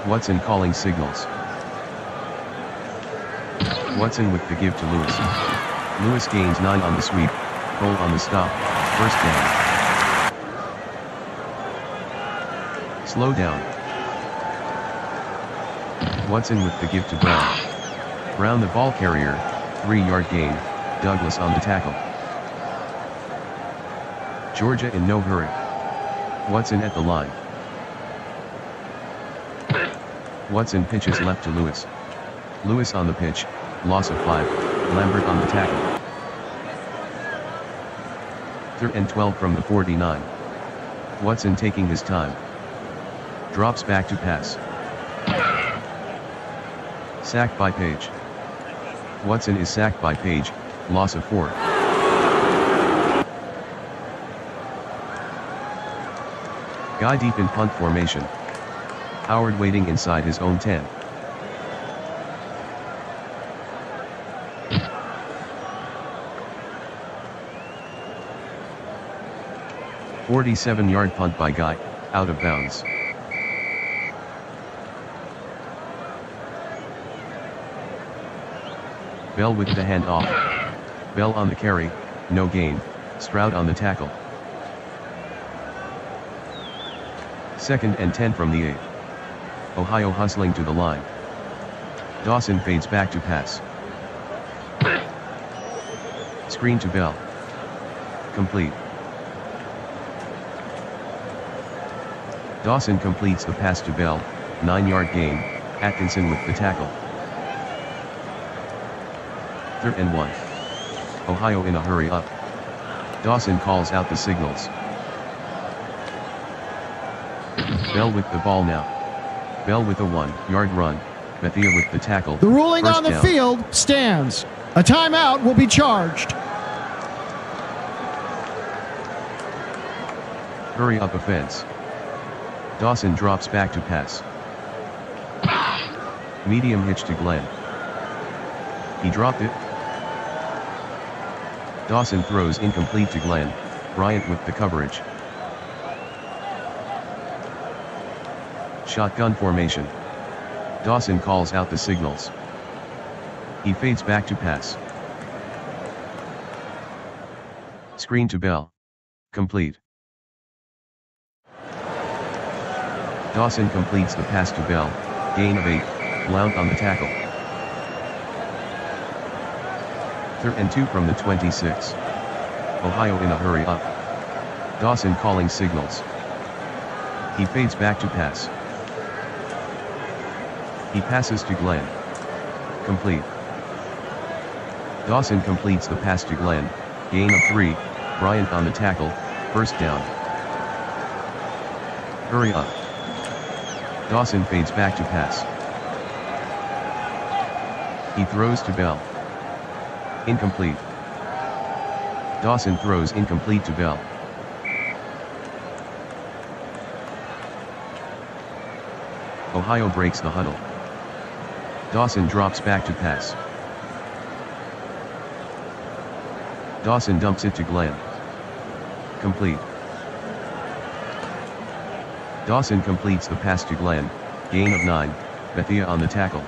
Watson calling signals. Watson with the give to Lewis. Lewis gains 9 on the sweep, Cole on the stop, first down. Slow down. Watson with the give to Brown. Brown the ball carrier, 3-yard gain, Douglas on the tackle. Georgia in no hurry. Watson at the line. Watson pitches left to Lewis. Lewis on the pitch, loss of 5, Lambert on the tackle. 3rd and 12 from the 49. Watson taking his time. Drops back to pass. Sacked by Page. Watson is sacked by Page, loss of 4. Guy deep in punt formation. Howard waiting inside his own 10. "47-yard punt by Guy, out of bounds. Bell with the handoff. Bell on the carry, no gain, Stroud on the tackle. 2nd and 10 from the 8. Ohio hustling to the line. Dawson fades back to pass. Screen to Bell. Complete. Dawson completes the pass to Bell, 9-yard gain, Atkinson with the tackle. 3rd and 1. Ohio in a hurry up. Dawson calls out the signals. Bell with the ball now. Bell with a 1-yard run, Bethia with the tackle. The ruling first on the down. field stands. A timeout will be charged. Hurry up offense. Dawson drops back to pass. Medium hitch to Glenn. He dropped it. Dawson throws incomplete to Glenn, Bryant with the coverage. Shotgun formation. Dawson calls out the signals. He fades back to pass. Screen to Bell. Complete. Dawson completes the pass to Bell, gain of 8, Blount on the tackle. 3rd and 2 from the 26. Ohio in a hurry up. Dawson calling signals. He fades back to pass. He passes to Glenn. Complete. Dawson completes the pass to Glenn, gain of 3, Bryant on the tackle, first down. Hurry up. Dawson fades back to pass. He throws to Bell. Incomplete. Dawson throws incomplete to Bell. Ohio breaks the huddle. Dawson drops back to pass. Dawson dumps it to Glenn. Complete. Dawson completes the pass to Glenn, gain of 9, Bethia on the tackle.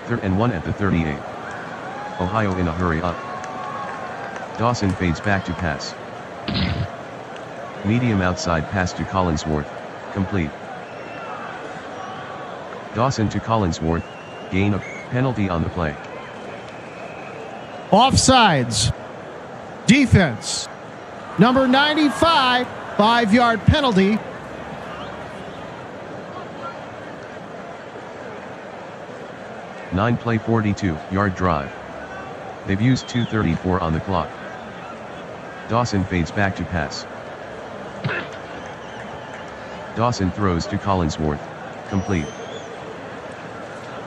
3rd and 1 at the 38. Ohio in a hurry up. Dawson fades back to pass. Medium outside pass to Collinsworth, complete. Dawson to Collinsworth, gain of, penalty on the play. Offsides. Defense. Number 95, 5-yard penalty. Nine-play 42-yard drive. They've used 2:34 on the clock. Dawson fades back to pass. Dawson throws to Collinsworth, complete.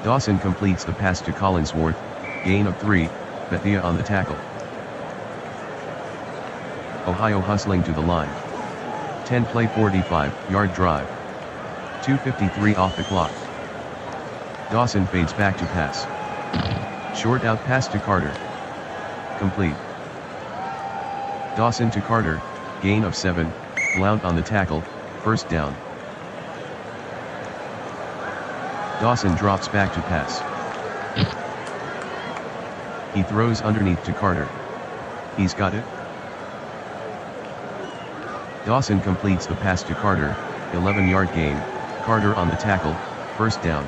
Dawson completes the pass to Collinsworth, gain of 3, Bethia on the tackle. Ohio hustling to the line. 10 play 45-yard drive. 2:53 off the clock. Dawson fades back to pass. Short out pass to Carter. Complete. Dawson to Carter, gain of 7, Blount on the tackle, first down. Dawson drops back to pass. He throws underneath to Carter. He's got it. Dawson completes the pass to Carter, 11-yard gain, Carter on the tackle, first down.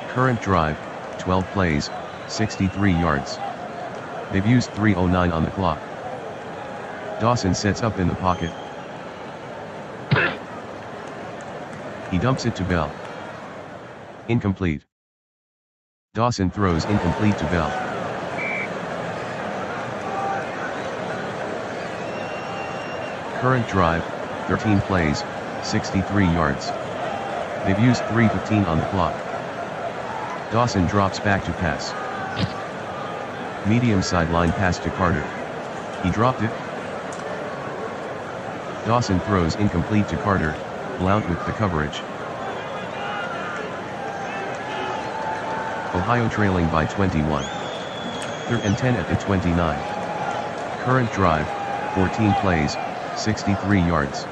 Current drive, 12 plays, 63 yards. They've used 3:09 on the clock. Dawson sets up in the pocket. He dumps it to Bell. Incomplete. Dawson throws incomplete to Bell. Current drive, 13 plays, 63 yards. They've used 3:15 on the clock. Dawson drops back to pass. Medium sideline pass to Carter. He dropped it. Dawson throws incomplete to Carter, Blount with the coverage. Ohio trailing by 21. 3rd and 10 at the 29. Current drive, 14 plays, 63 yards.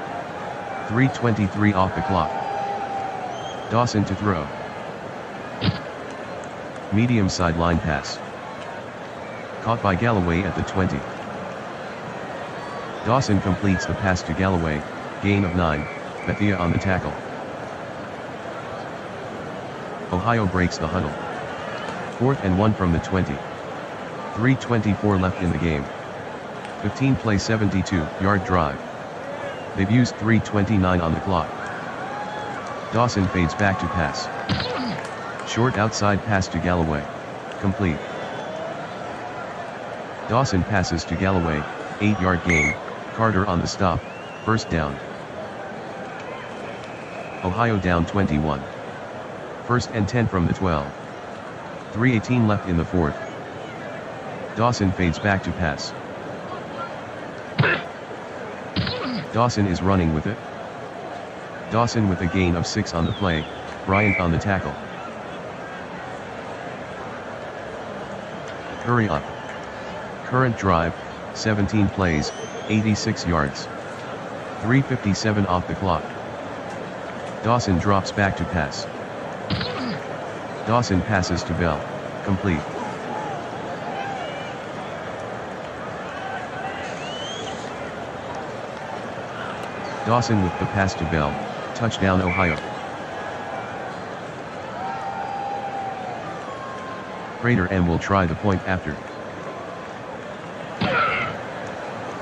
3:23 off the clock. Dawson to throw. Medium sideline pass. Caught by Galloway at the 20. Dawson completes the pass to Galloway, gain of 9, Bethia on the tackle. Ohio breaks the huddle. 4th and 1 from the 20. 3:24 left in the game. 15 play 72-yard drive. They've used 3:29 on the clock. Dawson fades back to pass. Short outside pass to Galloway. Complete. Dawson passes to Galloway, 8-yard gain, Carter on the stop, first down. Ohio down 21. 1st and 10 from the 12. 3:18 left in the 4th. Dawson fades back to pass. Dawson is running with it. Dawson with a gain of 6 on the play, Bryant on the tackle. Hurry up. Current drive, 17 plays, 86 yards. 3:57 off the clock. Dawson drops back to pass. Dawson passes to Bell, complete. Dawson with the pass to Bell, touchdown Ohio. Prater M will try the point after.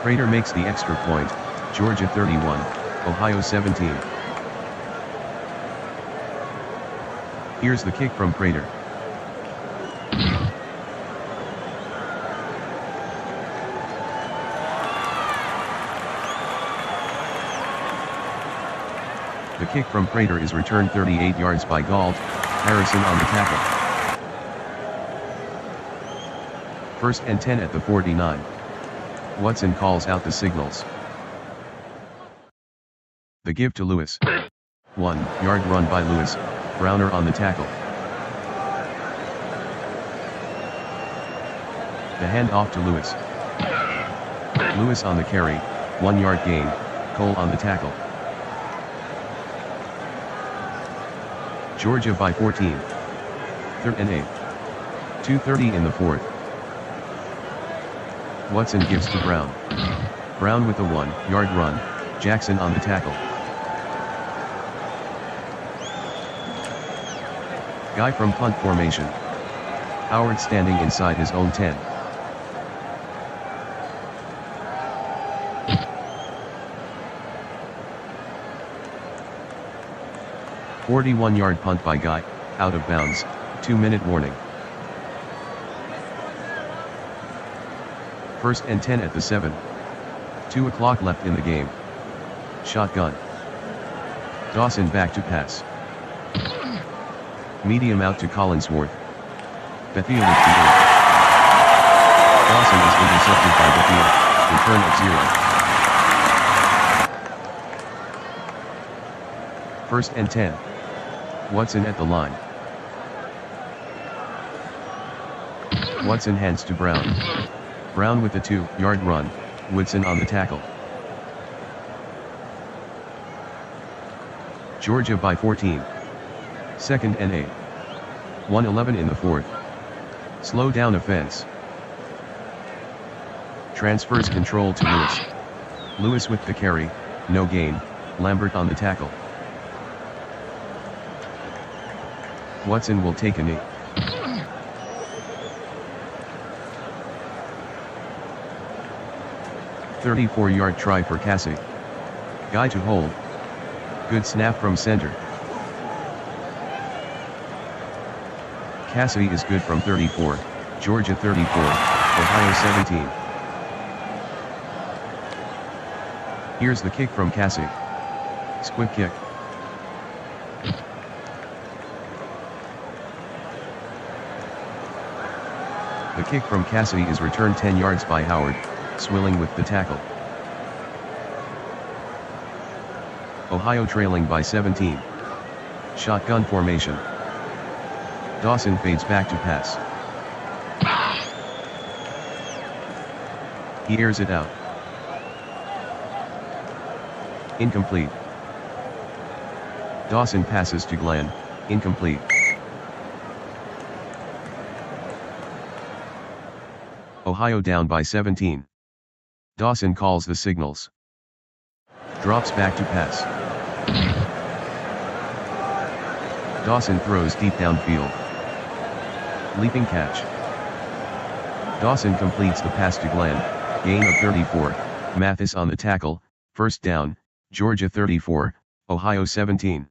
Prater makes the extra point, Georgia 31, Ohio 17. Here's the kick from Prater. The kick from Prater is returned 38 yards by Galt, Harrison on the tackle. 1st and 10 at the 49. Watson calls out the signals. The give to Lewis. 1-yard run by Lewis, Browner on the tackle. The hand off to Lewis. Lewis on the carry, 1-yard gain, Cole on the tackle. Georgia by 14. 3rd and 8. 2:30 in the 4th. Watson gives to Brown. Brown with a 1-yard run, Jackson on the tackle. Guy from punt formation. Howard standing inside his own 10. "41-yard punt by Guy, out of bounds, 2-minute warning. 1st and 10 at the 7. 2 o'clock left in the game. Shotgun. Dawson back to pass. Medium out to Collinsworth. Bethia with the air. Dawson is intercepted by Bethia. Return of 0. First and 10. Watson at the line. Watson hands to Brown. Brown with the 2-yard run. Woodson on the tackle. Georgia by 14. Second and 8. 1:11 in the fourth. Slow down offense. Transfers control to Lewis. Lewis with the carry, no gain. Lambert on the tackle. Watson will take a knee. "34-yard try for Cassie. Guy to hold. Good snap from center. Cassie is good from 34, Georgia 34, Ohio 17. Here's the kick from Cassie. Squib kick. The kick from Cassie is returned 10 yards by Howard, Swilling with the tackle. Ohio trailing by 17. Shotgun formation. Dawson fades back to pass. He airs it out. Incomplete. Dawson passes to Glenn, incomplete. Ohio down by 17. Dawson calls the signals. Drops back to pass. Dawson throws deep downfield. Leaping catch. Dawson completes the pass to Glenn, gain of 34, Mathis on the tackle, first down, Georgia 34, Ohio 17.